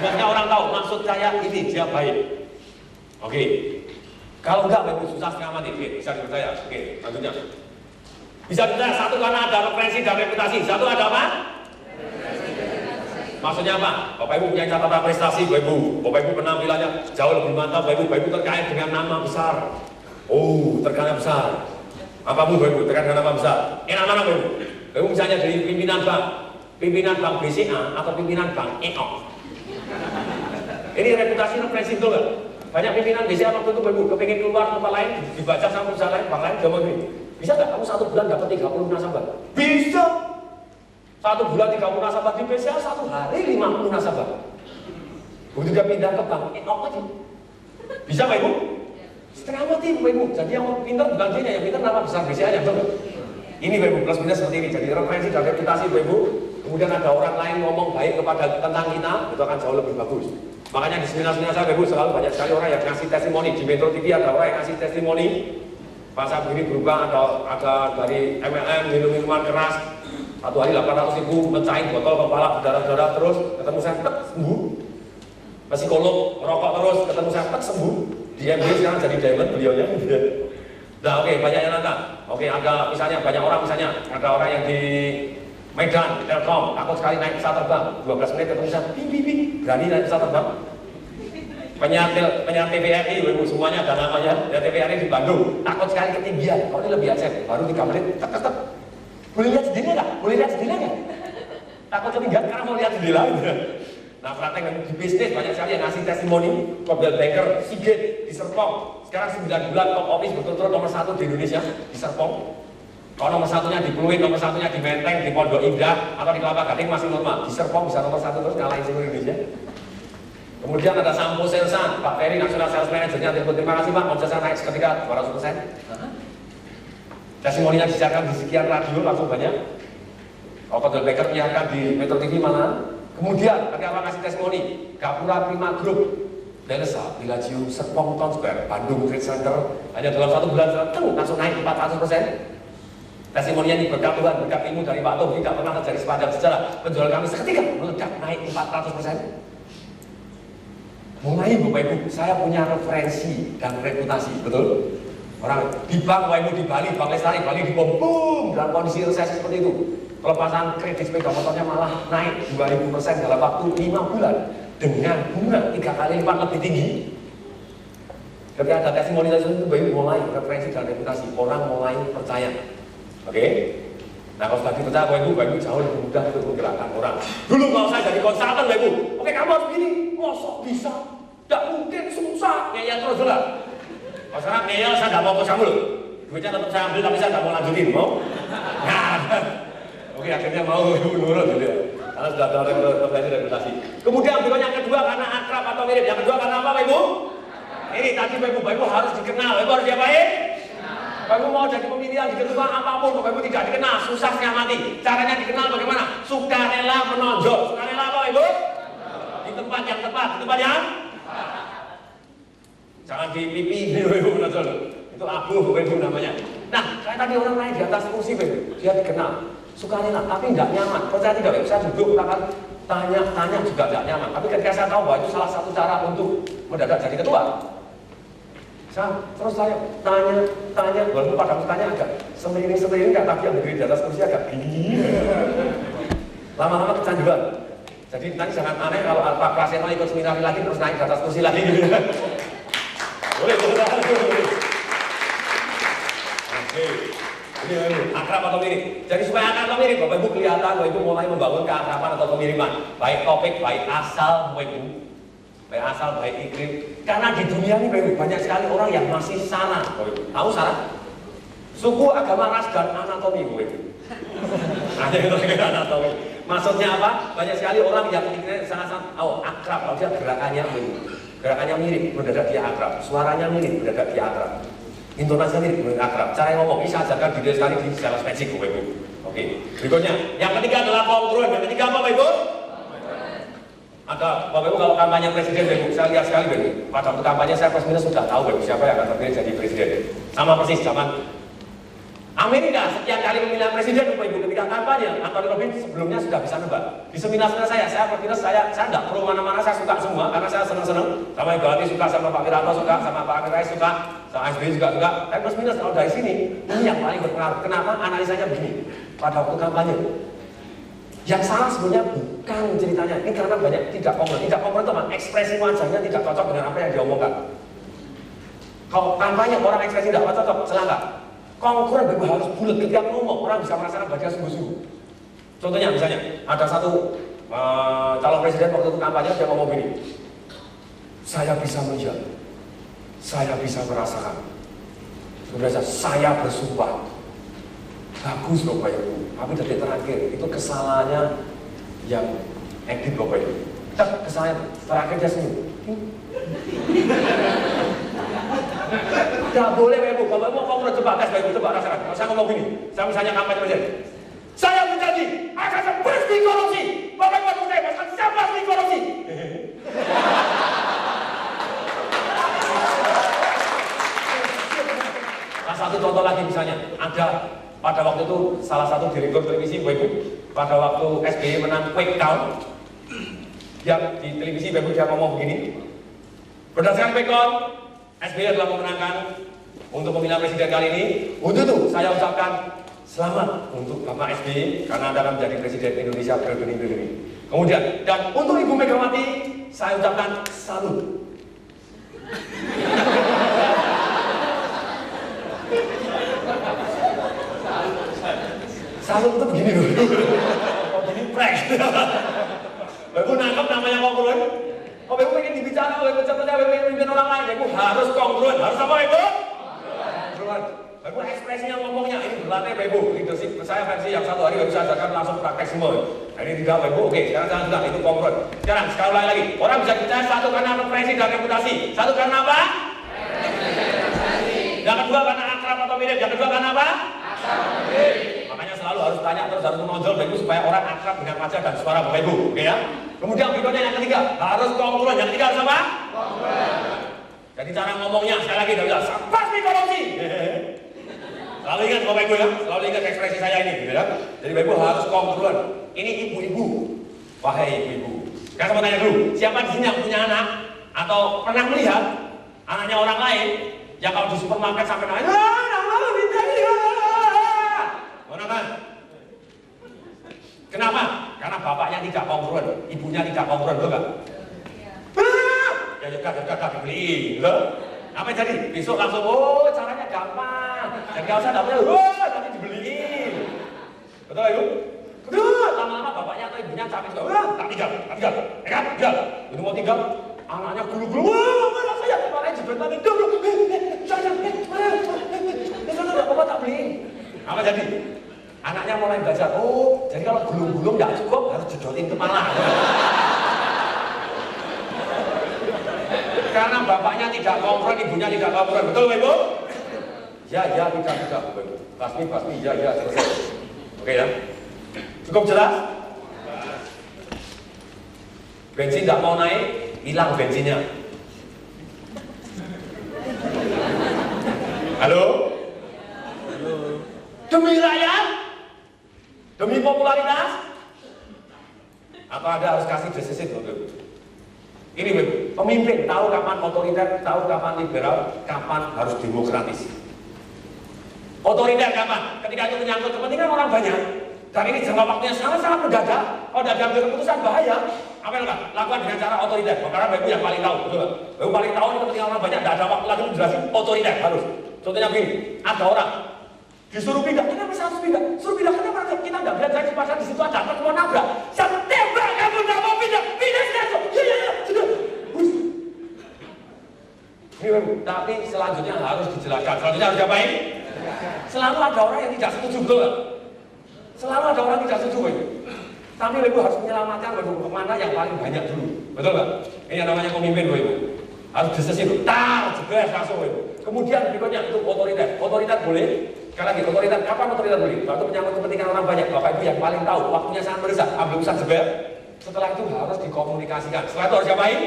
Sebenarnya orang tahu maksud saya ini dia baik. Oke. Kalau enggak Bapak susah setengah mati. Oke, bisa dipercaya. Oke, lanjutnya. Bisa dipercaya 1 karena ada referensi dan reputasi. 1 ada apa? Maksudnya apa? Bapak Ibu punya catatan prestasi, Bapak Ibu. Bapak Ibu penampilannya jauh lebih mantap, Bapak Ibu. Bapak Ibu terkait dengan nama besar. Oh, terkait besar. Apapun Bapak Ibu terkait dengan nama besar. Enak mana Bapak Ibu? Bapak Ibu misalnya dari pimpinan bank BCA atau pimpinan bank EOK. Ini reputasi referensi itu kan? Banyak pimpinan BCA waktu itu Bapak Ibu kepingin keluar tempat lain, dibaca sama perusahaan lain, bank lain, jawab gini. Bisa nggak kamu 1 bulan dapat 30 nasabah? Bisa. 1 bulan 30 nasabah di BCA, 1 hari 50 nasabah. Begitu dia pindah ke bank EOK aja. Bisa Bapak Ibu? Setengah mati Bapak Ibu. Jadi yang pintar bukan dia, yang pintar nama besar BCA-nya, betul nggak? Ini Bapak Ibu, plus minus seperti ini. Jadi referensi dan reputasi Bapak Ibu. Kemudian ada orang lain ngomong baik tentang kita, itu akan jauh lebih bagus. Makanya di seminar-seminar saya Bapak Ibu selalu banyak sekali orang yang ngasih testimoni. Di Metro TV ada orang yang ngasih testimoni. Masa begini berubah, ada dari MLM, minum-minuman keras. 1 hari 800.000, mecahin botol kepala berdarah-darah terus, ketemu saya tek sembuh. Psikolog merokok terus, ketemu saya tek sembuh. Dia sekarang jadi diamond beliaunya. Nah oke, banyak yang nonton. Oke, ada misalnya banyak orang misalnya ada orang yang di Medan, Telkom, takut sekali naik pesawat terbang. 12 menit ketemu saya, berani naik pesawat terbang. Penyiar TVRI, Ibu semuanya ada namanya. Ya TVRI di Bandung, takut sekali ketinggian. Kalau ini lebih aja, baru 3 menit, tek. Boleh lihat jendela nggak? Boleh lihat jendela nggak? Takut ketinggian karena mau lihat jendela. Nah, praktek di bisnis banyak sekali yang ngasih testimoni. Coldwell Banker, Seagate di Serpong. Sekarang 9 bulan top office betul-betul nomor 1 di Indonesia di Serpong. Kalau nomor 1-nya di Pluit, nomor 1-nya di Menteng, di Pondok Indah, atau di Kelapa Gading masih normal. Di Serpong bisa nomor 1 terus ngalahin seluruh Indonesia. Kemudian ada Sampo Selsan, Pak Ferry National Sales Manager-nya telepon, terima kasih Pak, omset saya naik seketika 200%. Testimoninya disiarkan di sekian radio langsung banyak. Kalau Coldwell Banker menyiarkan di Metro TV mana? Kemudian ada orang kasih testimoni, Gapura Prima Group, Delesa, Villaggio, Serpong Town Square, Bandung Trade Center, hanya dalam 1 bulan langsung naik 400%. Testimoninya ini berkat Tuhan, berkat ilmu dari Pak Tom, tidak pernah terjadi sepanjang sejarah. Penjualan kami seketika meledak naik 400%. Mulai Bapak Ibu, saya punya referensi dan reputasi, betul? Orang di bank, Bapak Ibu di Bali, Bank Lestari, Bali dibom, boom, dalam kondisi resesi seperti itu. Pelepasan kredit sepeda motornya malah naik 2000% dalam waktu 5 bulan dengan bunga 3 kali lipat lebih tinggi. Ketika ada testimoni dari itu, Bapak Ibu mulai referensi dan reputasi, orang mulai percaya. Oke? Nah kalau sudah dipercaya Bapak Ibu jauh lebih mudah untuk menggerakkan orang. Dulu kalau saya jadi konsultan Bapak Ibu, oke kamu harus begini, mosok bisa, tidak mungkin, susah, ngeyel terus lah. Kalau sekarang ngeyel saya tidak mau ke kamu loh, duitnya tetap saya ambil tapi saya tidak mau lanjutin, mau? Nah, oke akhirnya mau menurut gitu ya, karena sudah ada referensi reputasi. Kemudian berikutnya yang kedua karena akrab atau mirip, yang kedua karena apa Bapak Ibu? Ini tadi Bapak Ibu harus dikenal, Bapak Ibu harus diapain? Bapak Ibu mau jadi pemilihan di ketua apapun, Bapak Ibu tidak dikenal, susah setengah mati. Caranya dikenal bagaimana? Sukarela menonjol. Sukarela apa Ibu? Di tempat yang tepat, di tempat yang? Jangan di pipi, Bapak Ibu menonjol. Itu abu Bapak Ibu namanya. Nah, kayak tadi orang naik di atas kursi Bapak Ibu, dia dikenal. Sukarela, tapi tidak nyaman. Percaya tidak Bapak Ibu? Saya duduk, tanya juga tidak nyaman. Tapi ketika saya tahu bahwa itu salah satu cara untuk mendadak jadi ketua, terus saya tanya, walaupun pada tanya agak semiring kan, tapi yang berdiri di atas kursi agak gini. Lama-lama kecanduan. Jadi nanti jangan aneh kalau Pak Prasetyo ikut seminar lagi terus naik di atas kursi lagi gitu. Boleh. Oke. Ini akrab atau mirip. Jadi supaya akrab atau mirip, Bapak Ibu kelihatan Bapak Ibu mulai membangun keakraban atau kemiripan. Baik topik, baik asal Bapak Ibu. Baik asal, baik iklim. Karena di dunia ini Bapak Ibu, banyak sekali orang yang masih sara. Tahu sara? Suku, agama, ras, dan anatomi Bapak Ibu. Ada yang anatomi. Maksudnya apa? Banyak sekali orang yang sangat-sangat akrab. Kalau dia gerakannya Bapak Ibu, gerakannya mirip, mendadak dia akrab. Suaranya mirip, mendadak dia akrab. Intonasinya mirip, mendadak akrab. Cara ngomong, ini saya ajarkan video sekali di Sales Magic Bapak Ibu. Oke, berikutnya. Yang ketiga adalah kongruen. Yang ketiga apa Bapak Ibu? Ada, Bapak Ibu kalau kampanye presiden Bapak Ibu, saya lihat sekali Bapak Ibu. Pada waktu kampanye saya plus minus sudah tahu Bapak Ibu siapa yang akan terpilih jadi presiden. Sama persis zaman Amerika sekian kali pemilihan presiden Bapak Ibu ketika kampanye, Anthony Robbins sebelumnya sudah bisa nebak. Di seminar-seminar saya plus minus saya tidak perlu mana-mana, saya suka semua karena saya senang-senang. Sama Ibu Hati suka, sama Pak Wiranto suka, sama Pak Amin Rais suka, sama SBY juga suka. Tapi plus minus kalau dari sini, ini yang paling berpengaruh. Kenapa? Analisanya begini. Pada waktu kampanye, yang salah sebenarnya bukan ceritanya. Ini karena banyak tidak kongres. Tidak kongres itu apa? Ekspresi wajahnya tidak cocok dengan apa yang diomongkan. Kalau kampanye orang ekspresi tidak cocok, celaka. Kongres harus bulat ketika ngomong, orang bisa merasakan baca sungguh-sungguh. Contohnya misalnya, ada satu calon presiden waktu itu kampanye dia ngomong begini, saya bisa melihat, saya bisa merasakan. Kemudian saya bersumpah, bagus Bapak Ibu. Tapi detik terakhir itu kesalahannya yang edit Bapak Ibu. Kesalahan terakhir dia senyum. Gak boleh Bapak Ibu, Bapak Ibu mau ngomong coba tes Bapak Ibu, coba rasakan. Kalau saya ngomong gini, saya misalnya kampanye presiden, saya berjanji akan pasti korupsi. Bapak Ibu harus saya akan siapa pasti korupsi. Nah, satu contoh lagi misalnya, ada pada waktu itu salah satu direktur televisi Bapak Ibu, pada waktu SBY menang quick count, yang di televisi Bapak Ibu dia ngomong begini, berdasarkan quick count, SBY telah memenangkan untuk pemilihan presiden kali ini. Untuk itu saya ucapkan selamat untuk Bapak SBY karena Anda akan menjadi presiden Indonesia periode ini. Kemudian, dan untuk Ibu Megawati saya ucapkan salut. Salut itu begini loh. Oh begini prank. Bapak Ibu nangkep namanya kongruen. Oh Bapak Ibu pengen dibicara, Bapak Ibu contohnya Bapak Ibu pimpin orang lain, Bapak Ibu harus kongruen. Harus apa Ibu? Kongruen. Bapak Ibu ekspresinya ngomongnya ini berlatih Bapak Ibu. Leadership saya versi yang satu hari Bapak Ibu saya ajarkan langsung praktek semua. Nah, ini tidak Bapak Ibu. Oke, sekarang jangan sudah itu kongruen. Sekarang sekali lagi. Orang bisa percaya satu karena referensi dan reputasi. Satu karena apa? Yang kedua karena akrab atau mirip. Yang kedua karena apa? Makanya selalu harus tanya terus harus menonjol Bapak Ibu supaya orang akrab dengan wajah dan suara Bapak Ibu, oke ya? Kemudian berikutnya yang ketiga harus kongruen. Yang ketiga harus apa? Kongruen. Jadi cara ngomongnya sekali lagi dari pasti korupsi. Selalu ingat Bapak Ibu ya, selalu ingat ekspresi saya ini, gitu ya. Jadi Bapak Ibu harus kongruen. Ini ibu-ibu, wahai ibu-ibu. Sekarang saya mau tanya dulu, siapa di sini yang punya anak atau pernah melihat anaknya orang lain yang kalau di supermarket sampai nanya, kenapa? Karena bapaknya tidak kongruen, ibunya tidak kongruen, betul nggak? Ya dekat dibeliin, loh. Apa yang jadi? Besok langsung, oh caranya gampang. Dan kalau saya dapetnya, tapi dibeliin. Betul Ibu? Betul. Lama-lama bapaknya atau ibunya capek juga, tak tinggal. Itu mau tinggal, anaknya gulu-gulu, wah saya kepalanya jebret lagi, Bapak tak beliin. Apa jadi? Anaknya mulai belajar, oh jadi kalau gulung-gulung nggak cukup harus jedotin kepala. Karena bapaknya tidak kongruen, ibunya tidak kongruen, betul Ibu? Ya tidak, Basmi, ya selesai. Oke ya, cukup jelas? Bensin nggak mau naik, hilang bensinnya. Halo? Demi rakyat? Demi popularitas? Atau Anda harus kasih desit betul? Ini pemimpin tahu kapan otoriter, tahu kapan liberal, kapan harus demokratis. Otoriter kapan? Ketika itu menyangkut kepentingan orang banyak. Dan ini jangka waktunya sangat-sangat mendadak. Kalau tidak diambil keputusan bahaya. Apa yang lakukan dengan cara otoriter? Karena Bapak yang paling tahu, betul nggak? Bapak paling tahu ini kepentingan orang banyak. Tidak ada waktu lagi menjelasin otoriter harus. Contohnya begini, ada orang disuruh pindah, kenapa saya harus pindah? Suruh pindah kenapa? Kita nggak belajar di pasar di situ ada truk mau nabrak. Saya tembak kamu nggak mau pindah sekarang. Ya, sudah. Tapi selanjutnya harus dijelaskan. Selanjutnya harus diapain? Selalu ada orang yang tidak setuju, betul nggak? Selalu ada orang yang tidak setuju, Tapi Ibu harus menyelamatkan kemana yang paling banyak dulu, betul nggak? Ini yang namanya pemimpin, Ibu. Harus disesin, jebres langsung, Ibu. Kemudian berikutnya itu otoriter. Otoriter boleh Sekali lagi, otoriter, kapan otoriter boleh? Waktu menyangkut kepentingan orang banyak, Bapak Ibu yang paling tahu, waktunya sangat mendesak, ambil usaha jeber. Setelah itu harus dikomunikasikan. Setelah itu harus diapain?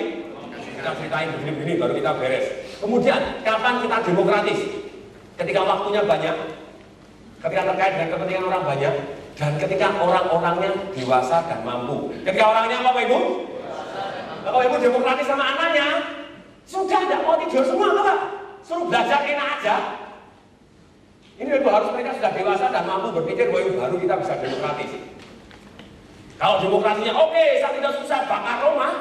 Kita ceritain begini-begini, baru kita beres. Kemudian, kapan kita demokratis? Ketika waktunya banyak, ketika terkait dengan kepentingan orang banyak, dan ketika orang-orangnya dewasa dan mampu. Ketika orangnya apa, Bapak Ibu? Bapak Ibu demokratis sama anaknya, sudah tidak mau tidur semua, Bapak. Suruh belajar enak aja. Ini Bapak harus mereka sudah dewasa dan mampu berpikir bahwa baru kita bisa demokratis. Kalau demokrasinya oke, saya tidak susah bakar rumah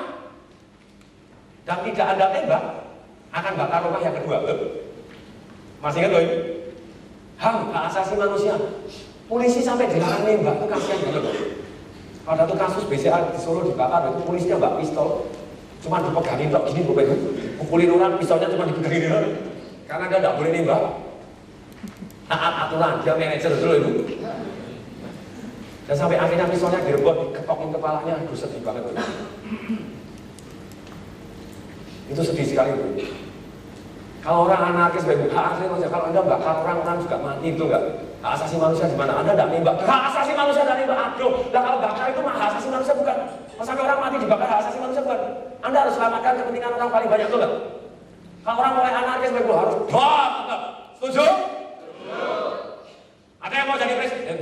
dan tidak Anda tembak, akan bakar rumah yang kedua. Masih ingat loh ini? HAM, hak asasi manusia. Polisi sampai dilarang nembak, itu kasihan banget. Pada tuh kasus BCA di Solo dibakar, itu polisinya mbak pistol, cuma dipegangin tok gini, Bapak Ibu. Pukulin orang, pistolnya cuma dipegangin orang, karena dia tidak boleh nembak. Taat aturan, dia manajer dulu itu. Dan sampai akhirnya pistolnya direbut, diketokin kepalanya, aduh sedih banget. Itu sedih sekali. Kalau orang anarkis, Bapak Ibu, hak asasi manusia, kalau Anda bakar orang juga mati, itu enggak? Hak asasi manusia di mana? Anda tidak nembak. Hak asasi manusia dari nembak, aduh. Nah kalau bakar itu mah hak asasi manusia bukan. Kalau sampai orang mati dibakar, hak asasi manusia bukan. Anda harus selamatkan kepentingan orang paling banyak, betul nggak? Kalau orang mulai anarkis, Bapak Ibu, harus tetap. Setuju? Ada yang mau jadi presiden?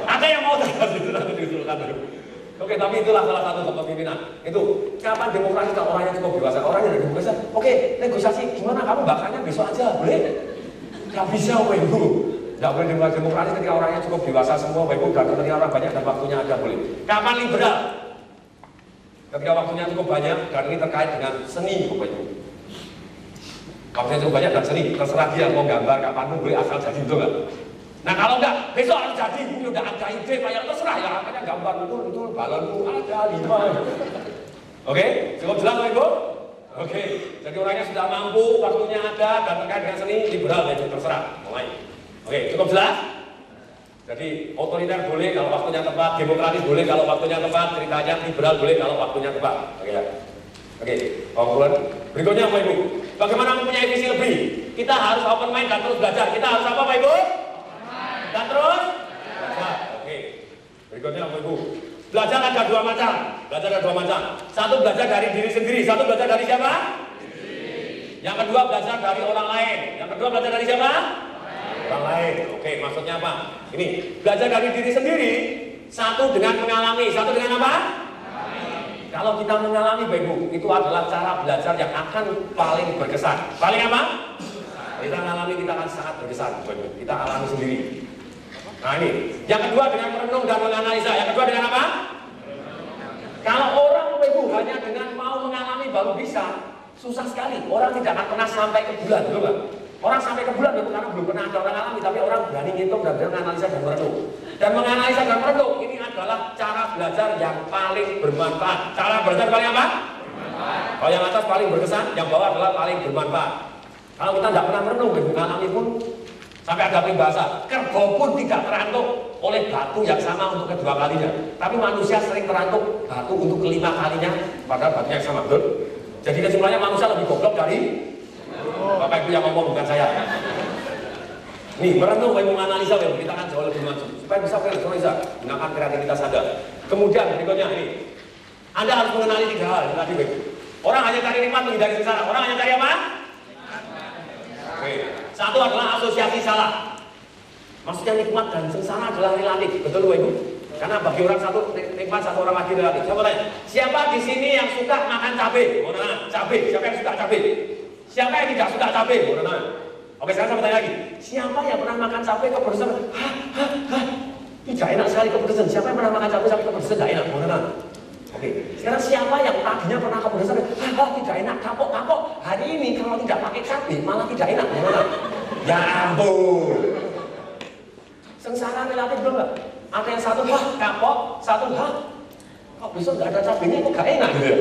Ada yang mau jadi. Oke, tapi itulah salah satu kepemimpinan. Itu kapan demokrasi kalau orangnya cukup dewasa, orangnya udah dewasa. Oke, negosiasi gimana? Kamu bakarnya besok aja, boleh? Gak bisa, Bapak Ibu. Gak boleh demokrasi ketika orangnya cukup dewasa semua, Bapak Ibu. Dan kepentingan orang banyak dan waktunya ada, boleh. Kapan liberal? Ketika waktunya cukup banyak dan ini terkait dengan seni, Bapak Ibu. Waktunya cukup banyak dan seni, terserah dia mau gambar kapanpun boleh asal jadi, betul nggak? Nah kalau enggak, besok harus jadi, ini udah ada ide, banyak terserah ya, makanya gambar betul, balonku ada 5. Oke, cukup jelas Bapak Ibu? Oke, jadi orangnya sudah mampu, waktunya ada, dan terkait dengan seni, liberal, ya terserah, mulai. Oke, cukup jelas? Jadi otoriter boleh kalau waktunya tepat, demokratis boleh kalau waktunya tepat, ceritanya liberal boleh kalau waktunya tepat. Oke ya? Oke, kemudian berikutnya Bapak Ibu, bagaimana mempunyai visi lebih? Kita harus open mind dan terus belajar. Kita harus apa Bapak Ibu? Dan terus belajar. Oke. Berikutnya Bapak Ibu, belajar ada dua macam. Belajar ada dua macam. Satu belajar dari diri sendiri. Satu belajar dari siapa? Yang kedua belajar dari orang lain. Yang kedua belajar dari siapa? Orang lain. Oke, maksudnya apa? Ini belajar dari diri sendiri. Satu dengan mengalami. Satu dengan apa? Kalau kita mengalami Bapak Ibu, itu adalah cara belajar yang akan paling berkesan. Paling apa? Kita mengalami, kita akan sangat berkesan Bapak Ibu. Kita alami sendiri. Nah ini, yang kedua dengan merenung dan menganalisa. Yang kedua dengan apa? Kalau orang Bapak Ibu hanya dengan mau mengalami baru bisa, susah sekali. Orang tidak akan pernah sampai ke bulan, betul nggak? Orang sampai ke bulan itu karena belum pernah ada orang alami, tapi orang berani ngitung dan menganalisa dan merenung. Dan menganalisa dan merenung ini adalah cara belajar yang paling bermanfaat. Cara belajar paling apa? Kalau yang atas paling berkesan, yang bawah adalah paling bermanfaat. Kalau kita tidak pernah merenung, mengalami pun sampai ada bahasa, kerbau pun tidak terantuk oleh batu yang sama untuk kedua kalinya. Tapi manusia sering terantuk batu untuk kelima kalinya pada batu yang sama, betul? Jadi kesimpulannya manusia lebih goblok dari Bapak Ibu yang ngomong, bukan saya. Nih, merenung, menganalisa, kita akan jauh lebih maju. Supaya bisa menganalisa, gunakan kreativitas Anda. Kemudian berikutnya ini, Anda harus mengenali 3 hal yang tadi, Bapak. Orang hanya cari nikmat menghindari sengsara. Orang hanya cari apa? Oke. Satu adalah asosiasi salah. Maksudnya nikmat dan sengsara adalah relatif, betul Bapak Ibu? Karena bagi orang satu nikmat, satu orang lagi relatif. Saya mau tanya, siapa di sini yang suka makan cabai? Mau nanya, cabai. Siapa yang suka cabai? Siapa yang tidak suka cabai? Mau nanya. Oke, sekarang saya tanya lagi. Siapa yang pernah makan cabai kepedesan? Tidak enak sekali kepedesan. Siapa yang pernah makan cabai sampai kepedesan? Tidak enak. Mau nanya. Oke, sekarang siapa yang tadinya pernah kepedesan? Tidak enak, kapok. Hari ini kalau tidak pakai cabai malah tidak enak. Mau nanya. Ya ampun. Sengsara relatif belum nggak? Ada yang satu kapok, satu kok besok nggak ada cabainya kok nggak enak gitu ya?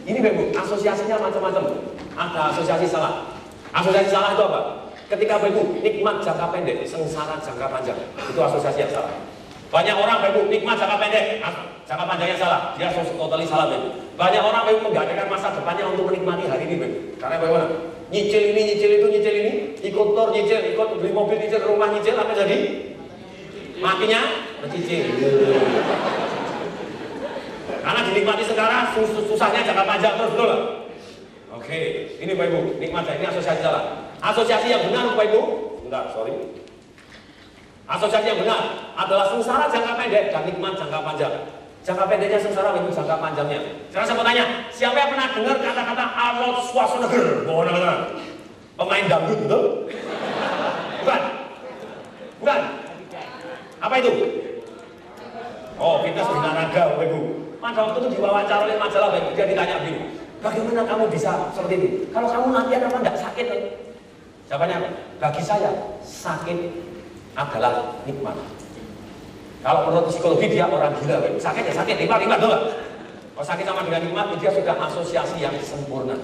Ini Bapak, asosiasinya macam-macam. Ada asosiasi salah. Asosiasi salah itu apa? Ketika Bapak nikmat jangka pendek, sengsara jangka panjang, itu asosiasi yang salah. Banyak orang Bapak nikmat jangka pendek, jangka panjangnya salah. Dia totally salah Bapak. Banyak orang Bapak menggadaikan masa depannya untuk menikmati hari ini Bapak. Karena bagaimana? nyicil ini, nyicil itu, nyicil ini, ikut tur, nyicil, ikut beli mobil, nyicil rumah, nyicil, apa jadi? Makinya mencicil. Karena dinikmati sekarang, susahnya jangka panjang terus, betul nggak? Oke, ini Bapak Ibu, nikmat ini asosiasi salah. Asosiasi yang benar Bapak Ibu, bentar, sorry. Asosiasi yang benar adalah sengsara jangka pendek dan nikmat jangka panjang. Jangka pendeknya sengsara, itu jangka panjangnya. Sekarang saya mau tanya, siapa yang pernah dengar kata-kata Arnold Schwarzenegger? Bohong. Pemain dangdut, betul? Bukan? Bukan? Apa itu? Oh, fitness binaraga, Bapak Ibu. Pada waktu itu diwawancara oleh majalah, Bapak Ibu, dia ditanya begini, bagaimana kamu bisa seperti ini? Kalau kamu latihan apa enggak sakit? Jawabannya, bagi saya, sakit adalah nikmat. Kalau menurut psikologi dia orang gila, Bapak Ibu. Sakit ya sakit, nikmat, betul nggak? Kalau sakit sama dengan nikmat, dia sudah asosiasi yang sempurna.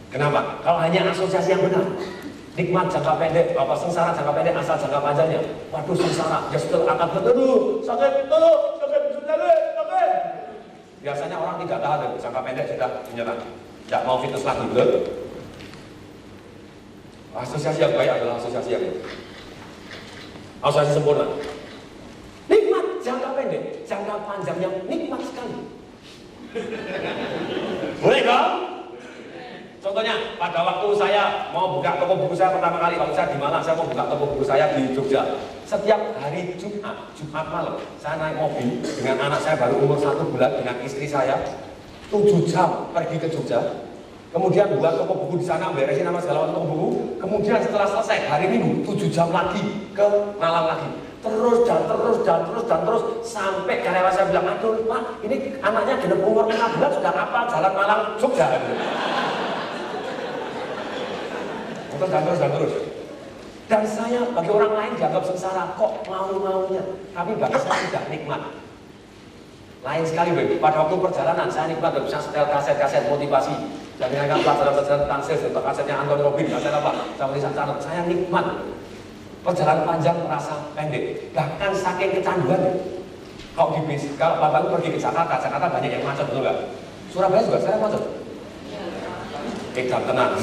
Kenapa? Kalau hanya asosiasi yang benar, nikmat jangka pendek, apa sengsara jangka pendek, asal jangka panjangnya. Waduh sengsara, dia sudah akan betul, sakit, sakit. Biasanya orang tidak tahan, jangka pendek sudah menyerah, tidak mau fitness lagi, betul? Asosiasi yang baik adalah asosiasi yang asosiasi sempurna. Nikmat jangka pendek, jangka panjangnya nikmat sekali. Boleh dong? Contohnya, pada waktu saya mau buka toko buku saya pertama kali, waktu saya di Malang, saya mau buka toko buku saya di Jogja. Setiap hari Jumat malam, saya naik mobil dengan anak saya baru umur 1 bulan dengan istri saya, 7 jam pergi ke Jogja. Kemudian buat toko buku di sana, beresin nama segala macam toko buku. Kemudian setelah selesai hari Minggu, 7 jam lagi ke Malang lagi. Terus sampai karyawan saya bilang, aduh Pak, ini anaknya genap umur 6 bulan sudah hafal jalan Malang Jogja. Terus. Dan saya bagi orang lain dianggap sengsara, kok mau-maunya. Tapi bagi saya tidak nikmat. Lain sekali, Bapak. Pada waktu perjalanan saya nikmat, bisa setel kaset-kaset motivasi. Dan dengan pelajaran-pelajaran tentang sales, untuk kasetnya Anthony Robbins, kaset apa? Saya nikmat. Perjalanan panjang terasa pendek. Bahkan saking kecanduan. Kalau di bis, kalau Bapak pergi ke Jakarta banyak yang macet, betul nggak? Surabaya juga saya macet. Jam tenang.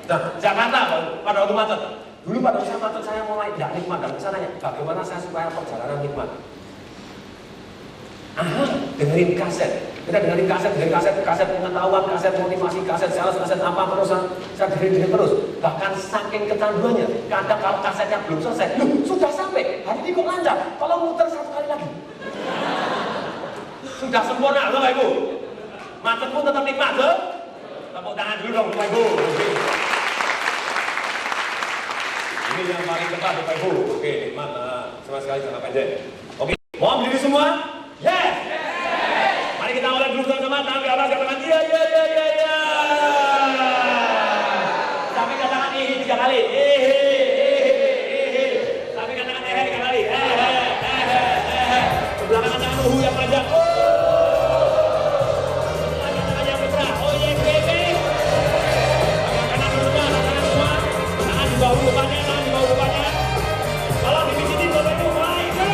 Nah, Jakarta pada waktu macet. Dulu pada waktu saya macet saya mulai tidak nikmat dan saya tanya, bagaimana saya supaya perjalanan nikmat? Dengerin kaset. Kita dengerin kaset pengetahuan, kaset motivasi, kaset sales, kaset apa terus saya dengerin terus. Bahkan saking kecanduannya, kadang kalau kasetnya belum selesai, sudah sampai, hari ini kok lancar, kalau muter 1 kali lagi. Sudah sempurna, Bapak Ibu. Macet pun tetap nikmat, tuh. Tepuk tangan dulu dong, Bapak Ibu. Ini yang paling tepat, Bapak Ibu. Oke, nikmat, sama sekali jangka pendek. Oke, mau berdiri semua? Yes! Mari kita mulai dulu sama-sama, tangan ke atas, katakan iya. Sampai katakan 3 kali. Sampai katakan 3 kali. Sebelah kanan tangan yang panjang. Tangan yang mesra. Oh iya, tangan semua. Tangan di bawah lubangnya. Kalau dipijitin, Bapak Ibu, mulai, go!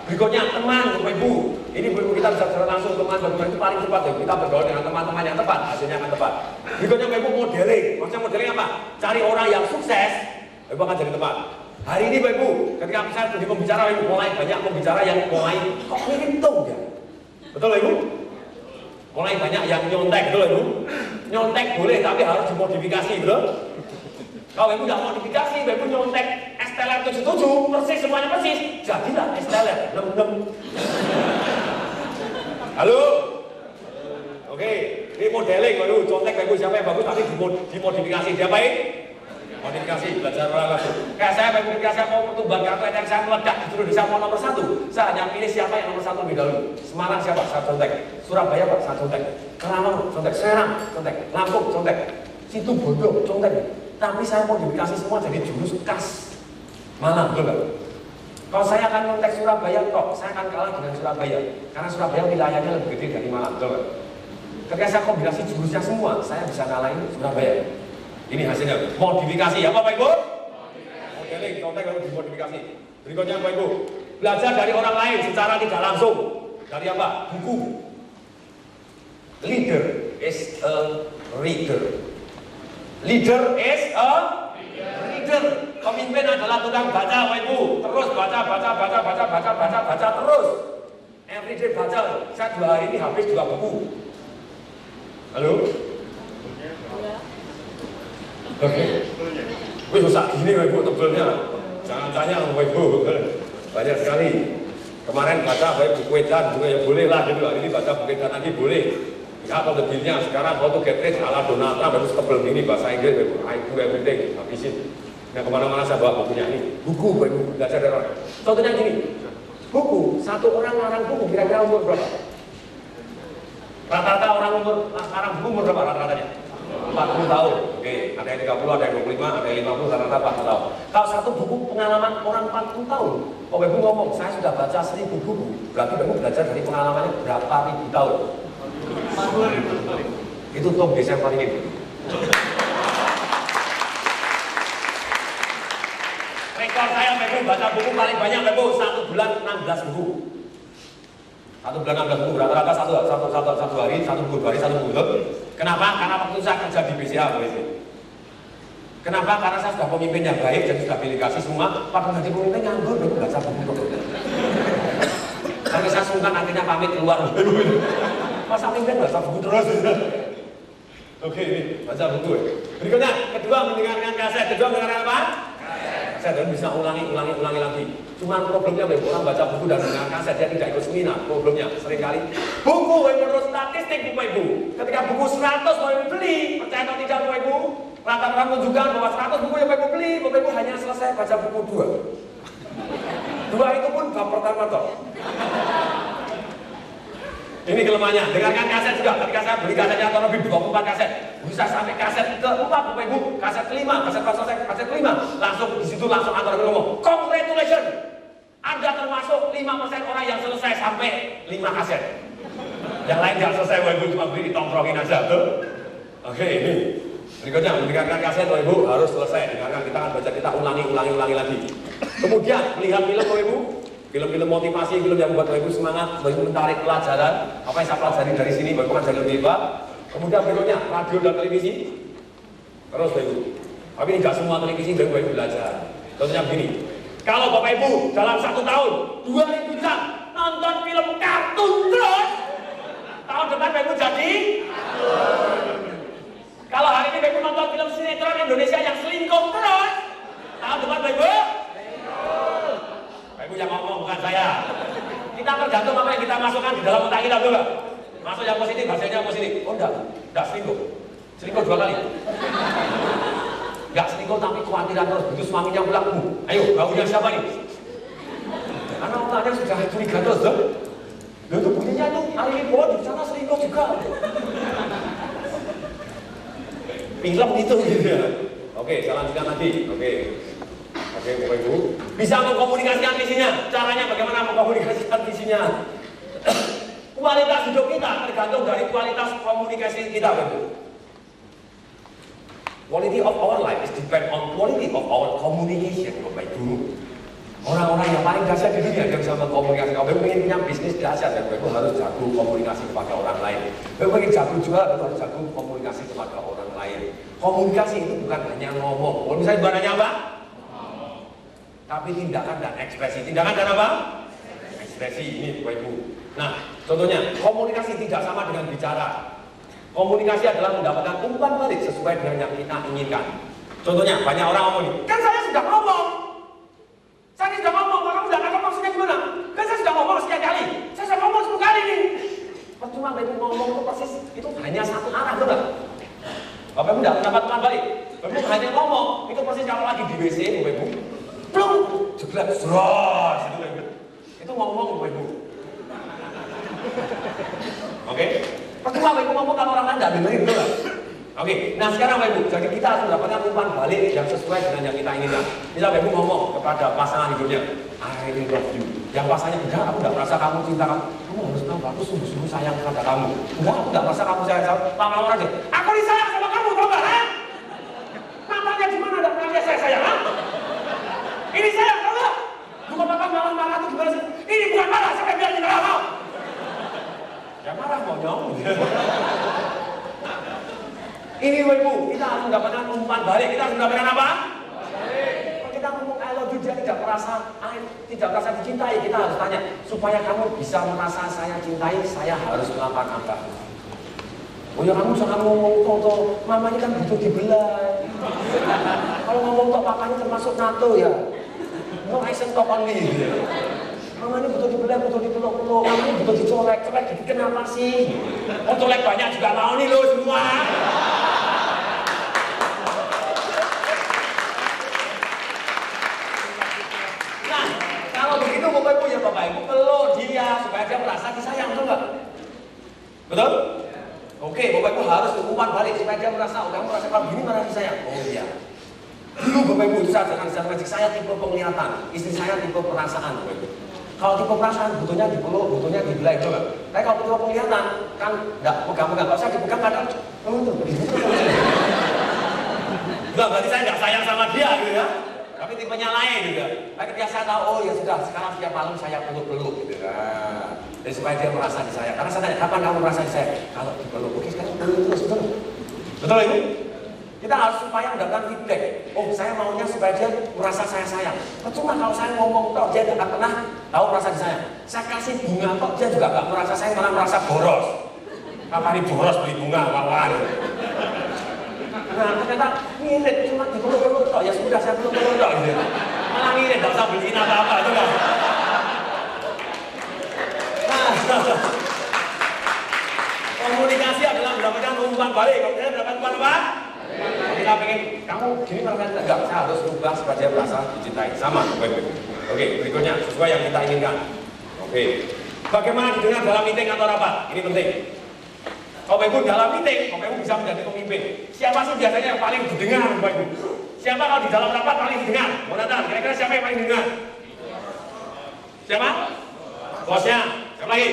Berikutnya teman, Bapak Ibu. Ini Bapak Ibu kita bisa secara langsung teman itu paling cepat ya. Kita bergaul dengan teman-teman yang tepat, hasilnya akan tepat. Berikutnya Bapak Ibu modeling. Maksudnya modeling apa? Cari orang yang sukses, Bapak Ibu akan jadi teman. Hari ini Bapak Ibu, ketika saya jadi pembicara, Bapak Ibu mulai banyak pembicara yang mulai kok ngitung ya. Betul Bapak Ibu? Mulai banyak yang nyontek, betul Bapak Ibu? Nyontek boleh tapi harus dimodifikasi, betul? Kalau Ibu tidak modifikasi, Ibu nyontek STLR 77, persis semuanya persis, jadilah STLR 66. Halo? Oke, ini modeling, baru contek Ibu siapa yang bagus, tapi dimodifikasi, diapain? Modifikasi, belajar orang langsung. Kayak saya modifikasi, saya mau pertumbuhan kartu yang saya meledak di seluruh desa mau nomor 1. Saya hanya pilih siapa yang nomor 1 lebih dahulu. Semarang siapa? Saya contek. Surabaya Pak, saya contek. Kerawang, contek. Serang, contek. Lampung, contek. Situbondo, contek. Tapi saya modifikasi semua jadi jurus khas Malang, betul nggak? Kalau saya akan kontak Surabaya, kok saya akan kalah dengan Surabaya karena Surabaya wilayahnya lebih gede dari Malang, betul nggak? Ketika saya kombinasi jurusnya semua, saya bisa kalahin Surabaya. Ini hasilnya modifikasi, apa Pak Ibu? Modeling, kontak lalu dimodifikasi. Berikutnya Pak Ibu, belajar dari orang lain secara tidak langsung. Dari apa? Buku. Leader is a reader. Leader is a reader. Pemimpin adalah tukang baca, Bapak Ibu. Terus baca terus. Everyday baca. Saya 2 hari ini habis 2 buku. Halo? Oke. Wih, susah gini Bapak Ibu tebelnya. Jangan tanya Bapak Ibu. Banyak sekali. Kemarin baca Bapak Ibu Edan juga ya boleh lah gitu. Hari ini baca buku Edan lagi boleh. Ya kalau debilnya sekarang how to get rich ala Donald Trump harus tebel ini bahasa Inggris, I do everything, habisin. Nah kemana-mana saya bawa bukunya ini, buku belajar dari orang. Contohnya gini, buku, satu orang ngarang buku kira-kira umur berapa? Rata-rata orang umur ngarang buku umur berapa rata-ratanya? 40 tahun, oke, ada yang 30, ada yang 25, ada yang 50, rata-rata 40 tahun. Kalau satu buku pengalaman orang 40 tahun, kalau Ibu ngomong, saya sudah baca 1000 buku, berarti Ibu belajar dari pengalamannya berapa ribu tahun? Itu top Desember ini. Rekor saya Ibu baca buku paling banyak Ibu 1 bulan 16 buku. 1 bulan 16 buku rata-rata satu hari, 1 buku 2 hari, 1 buku. Kenapa? Karena waktu saya kerja di BCA Bu. Kenapa? Karena saya sudah pemimpin yang baik, jadi sudah delegasi semua. Pada jadi pemimpin nganggur, baca buku. Karena saya suka sungkan akhirnya pamit keluar. Masa mimpi baca buku terus. Oke, ini baca buku. Berikutnya, kedua mendengarkan kaset. Kedua mendengarkan apa? Kaset. Dan bisa ulangi lagi. Cuman problemnya orang baca buku dan mendengarkan kaset dia tidak ikut seminar. Problemnya seringkali buku menurut statistik Bapak Ibu. Ketika buku 100 Bapak Ibu beli, percaya atau tidak Bapak Ibu? Rata-rata menunjukkan bahwa 100 buku yang Bapak Ibu beli, Bapak Ibu hanya selesai baca buku 2. 2 itu pun bab pertama toh. Ini kelemahannya. Dengarkan kaset juga. Ketika saya beli kasetnya atau lebih 24 kaset, bisa sampai kaset ke-4 Bapak Ibu, kaset ke-5, kaset ke-5, langsung di situ langsung antar ngomong, congratulations, Anda termasuk 5% orang yang selesai sampai 5 kaset. Yang lain jangan selesai, Bapak Ibu cuma beli ditongkrongin aja tuh. Oke, ini berikutnya mendengarkan kaset Bapak Ibu harus selesai. Dengarkan, kita akan baca, kita ulangi lagi. Kemudian melihat film Bapak Ibu. Film-film motivasi, film yang membuat Bapak Ibu semangat, Bapak Ibu menarik pelajaran, apa yang saya pelajari dari sini, Bapak Ibu akan lebih hebat. Kemudian berikutnya, radio dan televisi, terus Bapak Ibu. Tapi ini tidak semua televisi Bapak Ibu belajar. Contohnya begini, kalau Bapak Ibu dalam 1 tahun, 2000 jam, nonton film kartun terus, tahun depan Bapak Ibu jadi kalau hari ini Bapak Ibu nonton film sinetron Indonesia yang selingkuh terus, tahun depan Bapak Ibu Ibu yang ngomong bukan saya. Kita tergantung apa yang kita masukkan di dalam otak kita, betul nggak? Masuk yang positif, hasilnya positif. Oh enggak selingkuh. Selingkuh 2 kali. Enggak selingkuh tapi khawatiran terus. Begitu suaminya pulang, ayo baunya siapa nih? Karena otaknya sudah curiga terus, tuh. Lalu itu buktinya tuh hari ini di sana selingkuh juga. Film itu gitu ya. Oke, saya lanjutkan lagi. Oke, Bapak Ibu bisa mengkomunikasikan visinya. Caranya bagaimana mengkomunikasikan visinya? Kualitas hidup kita tergantung dari kualitas komunikasi kita, Bapak Ibu. Quality of our life is depend on quality of our communication, Bapak Ibu. Orang-orang yang paling dahsyat di dunia dia bisa mengkomunikasi. Kalau Bapak ingin punya bisnis dahsyat, Bapak Ibu harus jago komunikasi kepada orang lain. Bapak ingin jago jual, Bapak harus jago komunikasi kepada orang lain. Komunikasi itu bukan hanya ngomong. Kalau misalnya bukan hanya apa? Tapi tindakan dan ekspresi. Tindakan dan apa? Ekspresi. Ini Bapak Ibu. Nah, contohnya komunikasi tidak sama dengan bicara. Komunikasi adalah mendapatkan umpan balik sesuai dengan yang kita inginkan. Contohnya banyak orang ngomong, kan saya sudah ngomong. Saya sudah ngomong, kamu sudah ngomong maksudnya gimana? Kan saya sudah ngomong sekian kali. Saya sudah ngomong 10 kali nih. Percuma Bapak Ibu ngomong itu persis itu hanya satu arah, betul nggak? Bapak Ibu tidak mendapat umpan balik. Bapak Ibu hanya ngomong itu persis kalau lagi di WC, Bapak Ibu. Plung, jeglek, seros, itu ngomong Bapak Ibu. Oke, percuma Bapak Ibu ngomong kalau orang lain tidak dengerin, betul nggak? Oke, nah sekarang Bapak Ibu, jadi kita harus mendapatkan umpan balik yang sesuai dengan yang kita inginkan. Misal Bapak Ibu ngomong kepada pasangan hidupnya, I love you. Yang pasangannya, enggak, aku tidak merasa kamu cinta kamu. Kamu harus tahu, aku sungguh-sungguh sayang kepada kamu. Enggak, aku tidak merasa kamu sayang. Lama-lama aja, aku disayang sama kamu, tau nggak? Matanya di mana? Tidak pernah saya sayang, ha? Ini sayang, tau nggak? Bukan Bapak marah-marah itu gimana sih? Ini bukan marah, sampai biar nyerah mau. Ya marah monyong. Ini Bapak Ibu, kita harus mendapatkan umpan balik. Kita harus mendapatkan apa? Kalau kita ngomong I love you, dia tidak merasa dicintai. Kita harus tanya, supaya kamu bisa merasa saya cintai, saya harus melakukan apa? Oh ya kamu jangan ngomong toh, mamanya kan butuh dibelai. Kalau ngomong toh papanya termasuk NATO ya. No action talk only. Mamanya butuh dibelai, butuh dipeluk-peluk, mamanya butuh dicolek. Colek dikit kenapa sih? Oh colek banyak juga mau nih lo semua. Nah, kalau begitu Bapak Ibu ya Bapak Ibu peluk dia supaya dia merasa disayang, betul nggak? Betul? Oke, Bapak Ibu harus umpan balik supaya dia merasa, kamu merasa kalau gini merasa disayang. Oh iya. Dulu Bapak Ibu itu saya ajarkan secara magic, saya tipe penglihatan, istri saya tipe perasaan Bapak Ibu. Kalau tipe perasaan butuhnya dipeluk, butuhnya dibelai, betul nggak? Tapi kalau tipe penglihatan kan nggak pegang-pegang, kalau saya dipegang kadang, oh itu begitu. Enggak, berarti saya nggak sayang sama dia gitu ya. Tapi tipenya lain gitu ya. Tapi ketika saya tahu, oh ya sudah, sekarang setiap malam saya peluk-peluk gitu ya. Jadi supaya dia merasa disayang. Karena saya tanya, kapan kamu merasa disayang? Kalau dipeluk, oke sekarang peluk terus, betul? Betul Ibu? Kita harus supaya mendapatkan feedback. Oh, saya maunya supaya dia merasa saya sayang. Percuma kalau saya ngomong toh, dia tidak pernah tahu perasaan saya. Saya kasih bunga kok dia juga nggak merasa, saya malah merasa boros. Apa nih boros beli bunga wawan? Nah ternyata ngirit cuma dipeluk-peluk kok, ya sudah saya peluk-peluk kok gitu. Malah ngirit, nggak usah beliin apa-apa itu kan. Nah, komunikasi adalah mendapatkan umpan balik. Kalau kita mendapatkan umpan apa? Kita pengen, kamu gini merasa enggak, saya harus rubah supaya dia merasa dicintai. Sama, oke, berikutnya sesuai yang kita inginkan. Oke, bagaimana didengar dalam meeting atau rapat? Ini penting. Bapak Ibu dalam meeting, Bapak Ibu bisa menjadi pemimpin. Siapa sih biasanya yang paling didengar, Bapak Ibu? Siapa kalau di dalam rapat paling didengar? Mau datang, kira-kira siapa yang paling didengar? Siapa? Bosnya. Siapa lagi?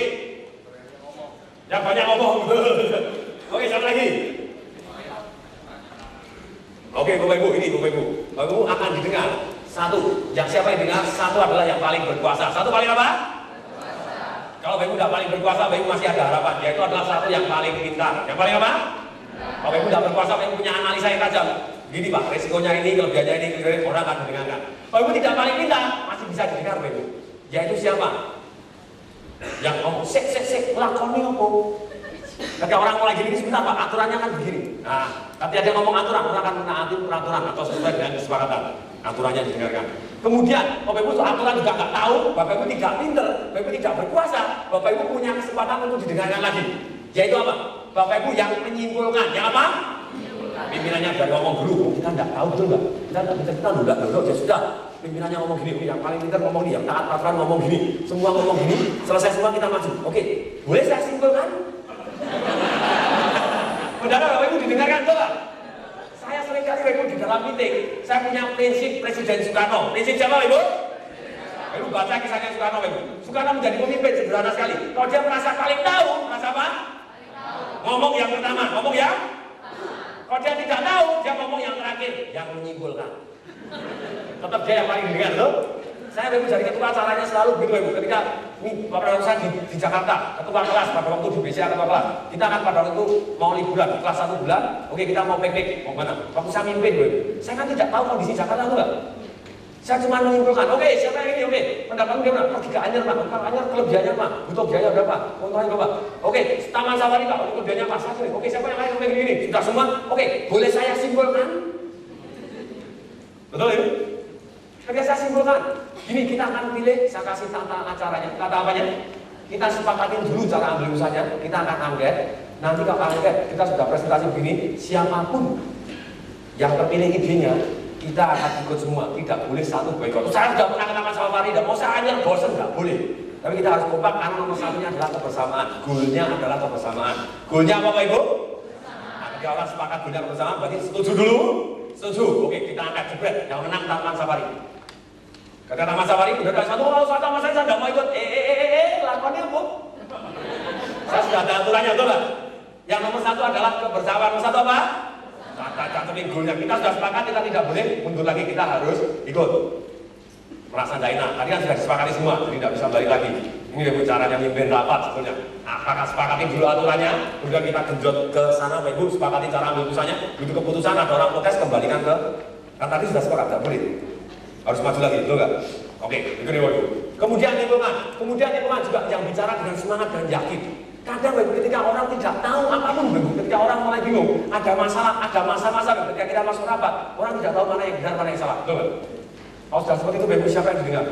Yang banyak ngomong. Oke, siapa lagi? Oke, Bapak Ibu, ini Bapak Ibu. Bapak Ibu akan didengar. Satu, yang siapa yang dengar? Satu adalah yang paling berkuasa. Satu paling apa? Kalau Bapak Ibu tidak paling berkuasa, Bapak Ibu masih ada harapan. Yaitu adalah satu yang paling pintar. Yang paling apa? Kalau Bapak Ibu tidak berkuasa, Bapak Ibu punya analisa yang tajam. Gini Pak, resikonya ini, kelebihannya ini, orang akan mendengarkan. Kalau Ibu tidak paling pintar, masih bisa didengar Bapak Ibu. Yaitu siapa? Yang ngomong, sek, lakoni apa? Ketika orang mulai gini, sebentar Pak, aturannya kan begini. Nah, tapi ada yang ngomong aturan, orang akan menaati peraturan atau sesuai dengan kesepakatan. Aturannya didengarkan. Kemudian, Bapak Ibu aturan juga nggak tahu, Bapak Ibu tidak pinter, Bapak Ibu tidak berkuasa, Bapak Ibu punya kesempatan untuk didengarkan lagi. Yaitu apa? Bapak Ibu yang menyimpulkan. Yang apa? Pimpinannya dari ngomong dulu, kita nggak tahu betul nggak? Kita nggak dulu, ya sudah. Pimpinannya ngomong gini, yang paling pintar ngomong gini, yang taat peraturan ngomong gini, semua ngomong gini, selesai semua kita maju. Oke, boleh saya simpulkan? Saudara, Bapak Ibu didengarkan coba. Saya sering kali Bapak Ibu di dalam meeting, saya punya prinsip Presiden Soekarno. Prinsip siapa Bapak Ibu? Bapak Ibu baca kisahnya Soekarno Bapak Ibu. Soekarno menjadi pemimpin sederhana sekali. Kalau dia merasa paling tahu, merasa apa? Ngomong yang pertama, ngomong yang? Kalau dia tidak tahu, dia ngomong yang terakhir, yang menyimpulkan. Tetap dia yang paling didengar loh. Saya Bapak Ibu jadi ketua acaranya selalu begitu Bapak Ibu. Ketika pada saya di Jakarta, ketua kelas pada waktu di BCA ketua kelas, kita kan pada waktu mau liburan, kelas 1 bulan, oke kita mau piknik, mau mana? Waktu saya mimpin Bapak Ibu, saya kan tidak tahu kondisi Jakarta itu enggak. Saya cuma menyimpulkan, oke siapa yang ini, oke pendapatnya dia pergi ke Anyer Pak, kalau Anyer kelebihannya Pak, butuh biaya berapa, untungnya berapa, oke Taman Safari Pak, kelebihannya Pak, satu, oke siapa yang lain begini ini, sudah semua, oke boleh saya simpulkan? Betul ya? Ketika saya simpulkan, gini kita akan pilih, saya kasih tata acaranya, tata apanya? Kita sepakatin dulu cara ambil usahanya, kita akan angket, nanti kalau angket kita sudah presentasi begini, siapapun yang terpilih idenya, kita akan ikut semua, tidak boleh satu boikot. Saya sudah pernah ke Taman Safari, tidak mau saya Anyer, bosan, nggak boleh. Tapi kita harus kompak karena nomor satunya adalah kebersamaan, goalnya adalah kebersamaan. Goalnya apa Pak Ibu? Ketika orang sepakat goalnya kebersamaan, berarti setuju dulu? Setuju, oke kita angkat jebret, yang menang Taman Safari. Ketika Taman Safari, udah ada satu, kalau soal Taman Safari saya nggak mau ikut, lakonnya Bu. Saya sudah ada aturannya, betul nggak? Yang nomor satu adalah kebersamaan, nomor satu apa? Cantumin goalnya, kita sudah sepakat, kita tidak boleh mundur lagi, kita harus ikut. Merasa tidak enak, tadi kan sudah disepakati semua, jadi tidak bisa balik lagi. Ini adalah caranya mimpin rapat sebetulnya. Nah, apakah sepakati dulu aturannya, kemudian kita genjot ke sana, Bapak Ibu, sepakati cara ambil keputusannya, begitu keputusan ada orang protes, kembalikan ke, kan tadi sudah sepakat, tidak boleh. Harus maju lagi, betul nggak? Oke, itu nih Bapak Ibu. Kemudian lingkungan juga yang bicara dengan semangat dan yakin. Kadang Bapak Ibu, ketika orang tidak tahu apapun Bapak Ibu, ketika orang mulai bingung, ada masa-masa ketika kita masuk rapat, orang tidak tahu mana yang benar, mana yang salah, betul nggak? Kalau sudah seperti itu Bapak Ibu, siapa yang didengar?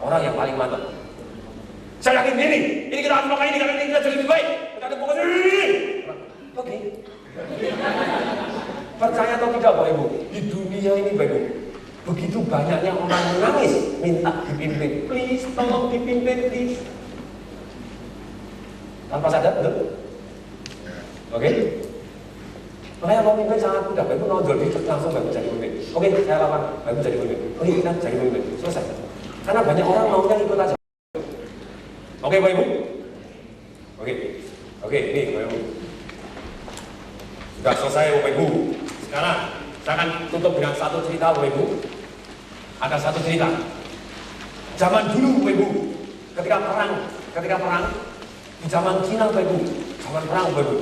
Orang yang paling mantap. Saya yakin ini kita harus melakukan ini karena ini kita jadi lebih baik. Kita ada pokoknya ini. Oke. Percaya atau tidak Bapak Ibu, di dunia ini Bapak Ibu, begitu banyaknya orang menangis minta dipimpin, please tolong dipimpin please. Tanpa sadar, betul? Oke? Makanya mau mimpin sangat mudah, Bapak Ibu nonjol dikit langsung Bapak Ibu jadi pemimpin. Oke, saya lawan, Bapak Ibu jadi pemimpin. Oke, kita jadi pemimpin, selesai. Karena banyak orang maunya ikut aja. Oke, Bapak Ibu? Oke, ini Bapak Ibu. Sudah selesai Bapak Ibu. Sekarang saya akan tutup dengan satu cerita Bapak Ibu. Ada satu cerita. Zaman dulu Bapak Ibu, ketika perang di zaman Cina Bapak Ibu, zaman perang Bapak Ibu,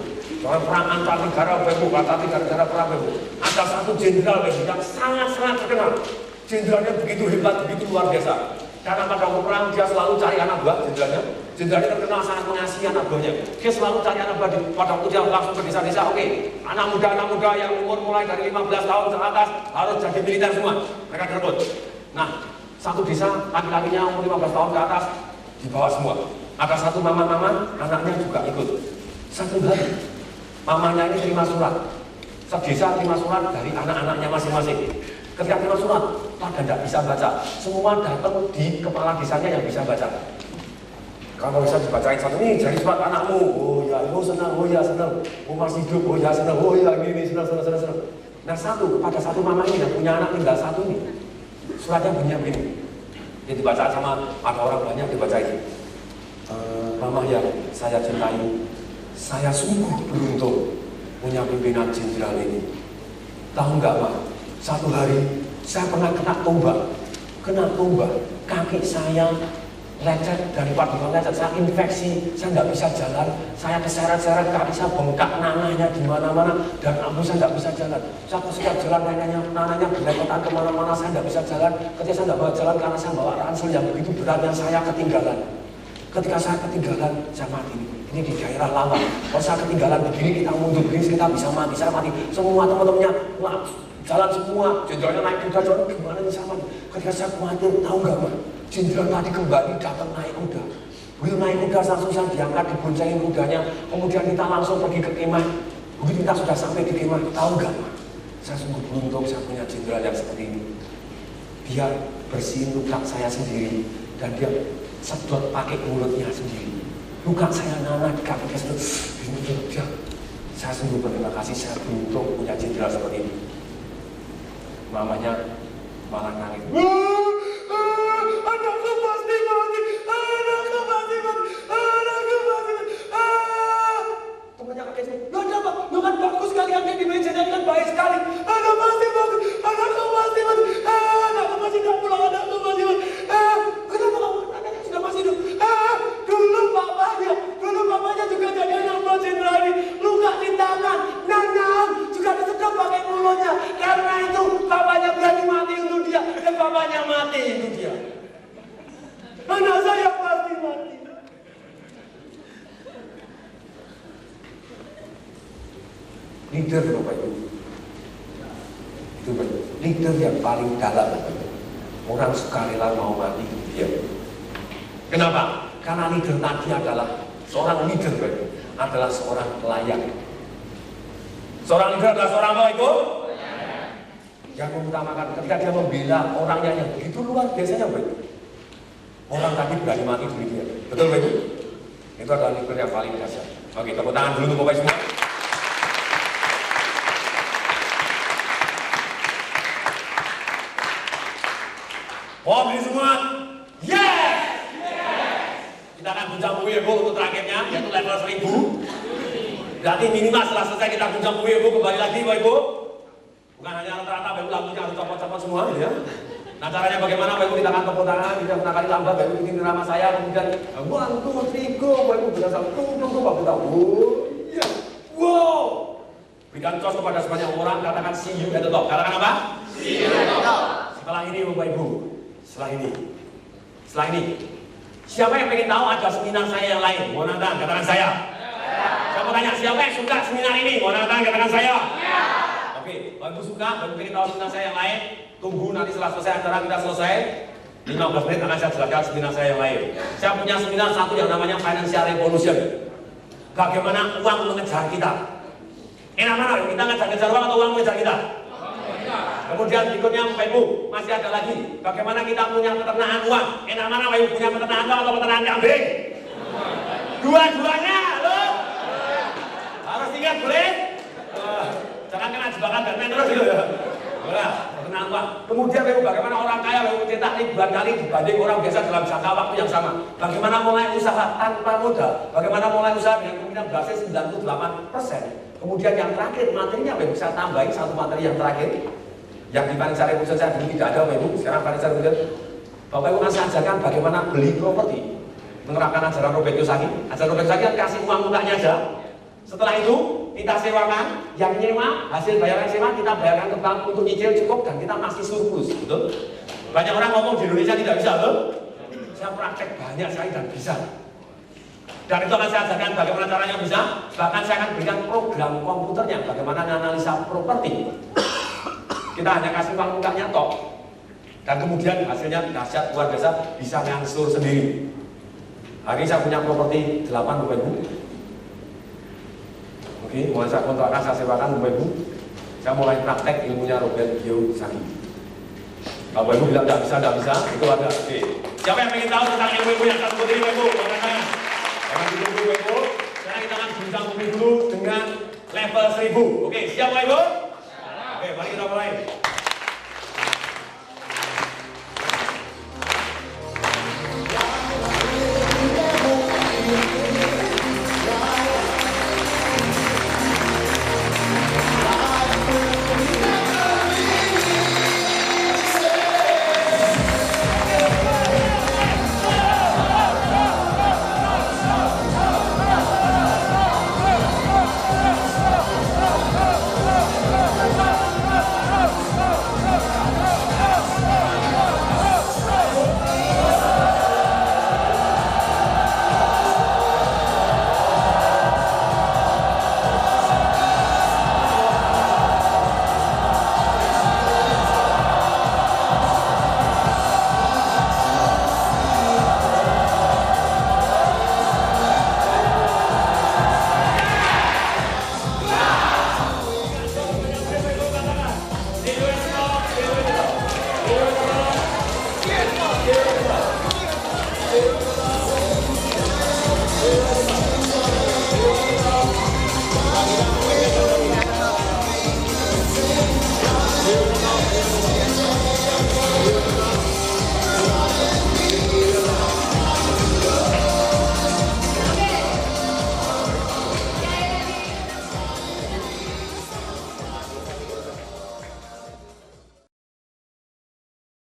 zaman perang antar negara Bapak Ibu, antar negara perang Bapak Ibu. Ada satu jenderal Bapak Ibu yang sangat terkenal. Jenderalnya begitu hebat, begitu luar biasa. Karena pada waktu perang dia selalu cari anak buah jenderalnya. Jenderalnya terkenal sangat mengasihi anak buahnya. Dia selalu cari anak buah. Pada waktu dia langsung ke desa-desa, oke, anak muda yang umur mulai dari 15 tahun ke atas harus jadi militer semua. Mereka direbut. Nah, satu desa laki-lakinya umur 15 tahun ke atas dibawa semua. Ada satu mama-mama, anaknya juga ikut. Satu hari, mamanya ini terima surat. Sedesa terima surat dari anak-anaknya masing-masing. Ketika terima surat, pada tidak bisa baca. Semua datang di kepala desanya yang bisa baca. Kalau bisa dibacain satu, ini jadi surat anakmu. Oh ya, oh senang, oh ya senang. Oh masih hidup, oh ya senang, oh ya ini senang. Nah pada satu mama ini yang punya anak tinggal satu ini. Suratnya bunyinya begini. Dia dibaca sama ada orang banyak dibaca ini. Mama yang saya cintai, saya sungguh beruntung punya pimpinan jenderal ini. Tahu nggak, Ma? Satu hari saya pernah kena tombak, kaki saya lecet, daripada lecet saya infeksi, saya nggak bisa jalan, saya keseret-seret, kaki saya bengkak, nanahnya di mana-mana, dan saya nggak bisa jalan. Saya setiap jalan nanahnya berlepotan kemana-mana, saya nggak bisa jalan. Ketika saya nggak bisa jalan karena saya bawa ransel yang begitu beratnya, saya ketinggalan. Ketika saya ketinggalan, saya mati. Ini di daerah Lawang. Kalau saya ketinggalan begini, kita mundur begini, kita bisa mati. Saya mati. Semua teman-temannya jalan semua. Jenderalnya naik kuda, jalan gimana nih saya mati. Ketika saya khawatir, tahu nggak, Pak? Jenderal tadi kembali datang naik kuda. Beliau naik kuda, langsung saya diangkat, diboncengin kudanya. Kemudian kita langsung pergi ke kemah. Begitu kita sudah sampai di kemah, tahu nggak, Pak? Saya sungguh beruntung saya punya jenderal yang seperti ini. Dia bersihin luka saya sendiri dan dia sedot pakai mulutnya sendiri. Luka saya nanah di kaki kesedot. Saya sungguh berterima kasih, saya beruntung punya jenderal seperti ini. Mamanya malah nangis. Anakku pasti mati. Temannya kakek saya, lo ada apa? Lo kan bagus sekali, kakek di meja kan baik sekali. Anakku pasti mati. Anakku pasti gak pulang, anakku pasti mati. Kenapa kamu anaknya sudah masih hidup? Dulu bapaknya juga jadi anak buah jenderal ini. Luka di tangan, nanam, juga disedot pakai mulutnya. Karena itu bapaknya berani mati untuk dia, dan bapaknya mati untuk dia. Anak saya pasti mati. Leader Bapak Ibu, itu leader yang paling dalam. Orang sukarela mau mati dia. Kenapa? Karena leader tadi adalah seorang leader, adalah seorang pelayan. Seorang leader adalah seorang apa itu? Yang mengutamakan ketika dia membela orangnya yang begitu luar biasanya, Bapak. Orang tadi berani mati demi dia. Betul, Bapak? Itu adalah leader yang paling dahsyat. Oke, tepuk tangan dulu untuk Bapak semua. Oh, ini semua. Yes! Kita akan guncang bumi Ibu untuk terakhirnya, yaitu level 1000. Berarti minimal setelah selesai kita guncang bumi Ibu, kembali lagi Bapak Ibu. Bukan hanya rata-rata Bapak Ibu lagunya harus copot-copot semua, ya. Nah caranya bagaimana Bapak Ibu? Kita akan tepuk tangan, kita menakali lambat, Bapak Ibu ini nama saya, kemudian 1, 2, 3, go, Bapak Ibu bisa sama, tunggu, Bapak Ibu tahu. Iya, wow. Berikan tos kepada sebanyak orang, katakan see you at the top. Katakan apa? See you at the top. Setelah ini Bapak Ibu, setelah ini. Siapa yang pengen tahu ada seminar saya yang lain? Mau nonton? Katakan saya. Saya mau tanya, siapa yang suka seminar ini? Mau nonton? Katakan saya. Oke, Bapak Ibu suka, Bapak Ibu pengen tahu seminar saya yang lain? Tunggu nanti setelah selesai acara kita selesai 15 menit akan saya jelaskan seminar saya yang lain. Saya punya seminar satu yang namanya Financial Revolution. Bagaimana uang mengejar kita? Enak mana? Kita ngejar uang atau uang mengejar kita? Kemudian berikutnya Bapak Ibu, masih ada lagi. Bagaimana kita punya peternakan uang? Enak mana Bapak Ibu, punya peternakan uang atau peternakan kambing? Dua-duanya, loh. Harus ingat, boleh? Jangan kena jebakan Batman terus gitu ya. Boleh, peternakan uang. Kemudian Bapak Ibu, bagaimana orang kaya Bapak Ibu cetak ribuan kali dibanding orang biasa dalam jangka waktu yang sama. Bagaimana mulai usaha tanpa modal? Bagaimana mulai usaha dengan kemungkinan berhasil 98%? Kemudian yang terakhir, materinya Bapak Ibu, saya tambahin satu materi yang terakhir. Yang di Financial Revolution saya dulu tidak ada Bapak Ibu, sekarang Financial Revolution Bapak Ibu saya ajarkan bagaimana beli properti, menerapkan ajaran Robert Kiyosaki. Ajaran Robert Kiyosaki kan kasih uang mukanya aja. Setelah itu kita sewakan, yang nyewa hasil bayaran sewa kita bayarkan ke bank untuk nyicil cukup dan kita masih surplus, betul? Banyak orang ngomong di Indonesia tidak bisa, betul? saya praktek banyak sekali dan bisa. Dan itu akan saya ajarkan bagaimana caranya bisa. Bahkan saya akan berikan program komputernya, bagaimana analisa properti. Kita hanya kasih uang mukanya tok. Dan kemudian hasilnya dahsyat luar biasa, bisa ngangsur sendiri. Hari ini saya punya properti 8 Bapak Ibu. Oke, mau saya kontrakkan, saya sewakan Bapak Ibu. Saya mulai praktek ilmunya Robert Kiyosaki. Kalau Bapak Ibu bilang tidak bisa, itu ada. Oke. Siapa yang ingin tahu tentang ilmu-ilmu yang satu putih Bapak Ibu? Jangan ditunggu Bapak Ibu. Sekarang kita akan bincang bumi dulu dengan level 1000. Oke, siap Bapak Ibu? Oke, mari kita mulai.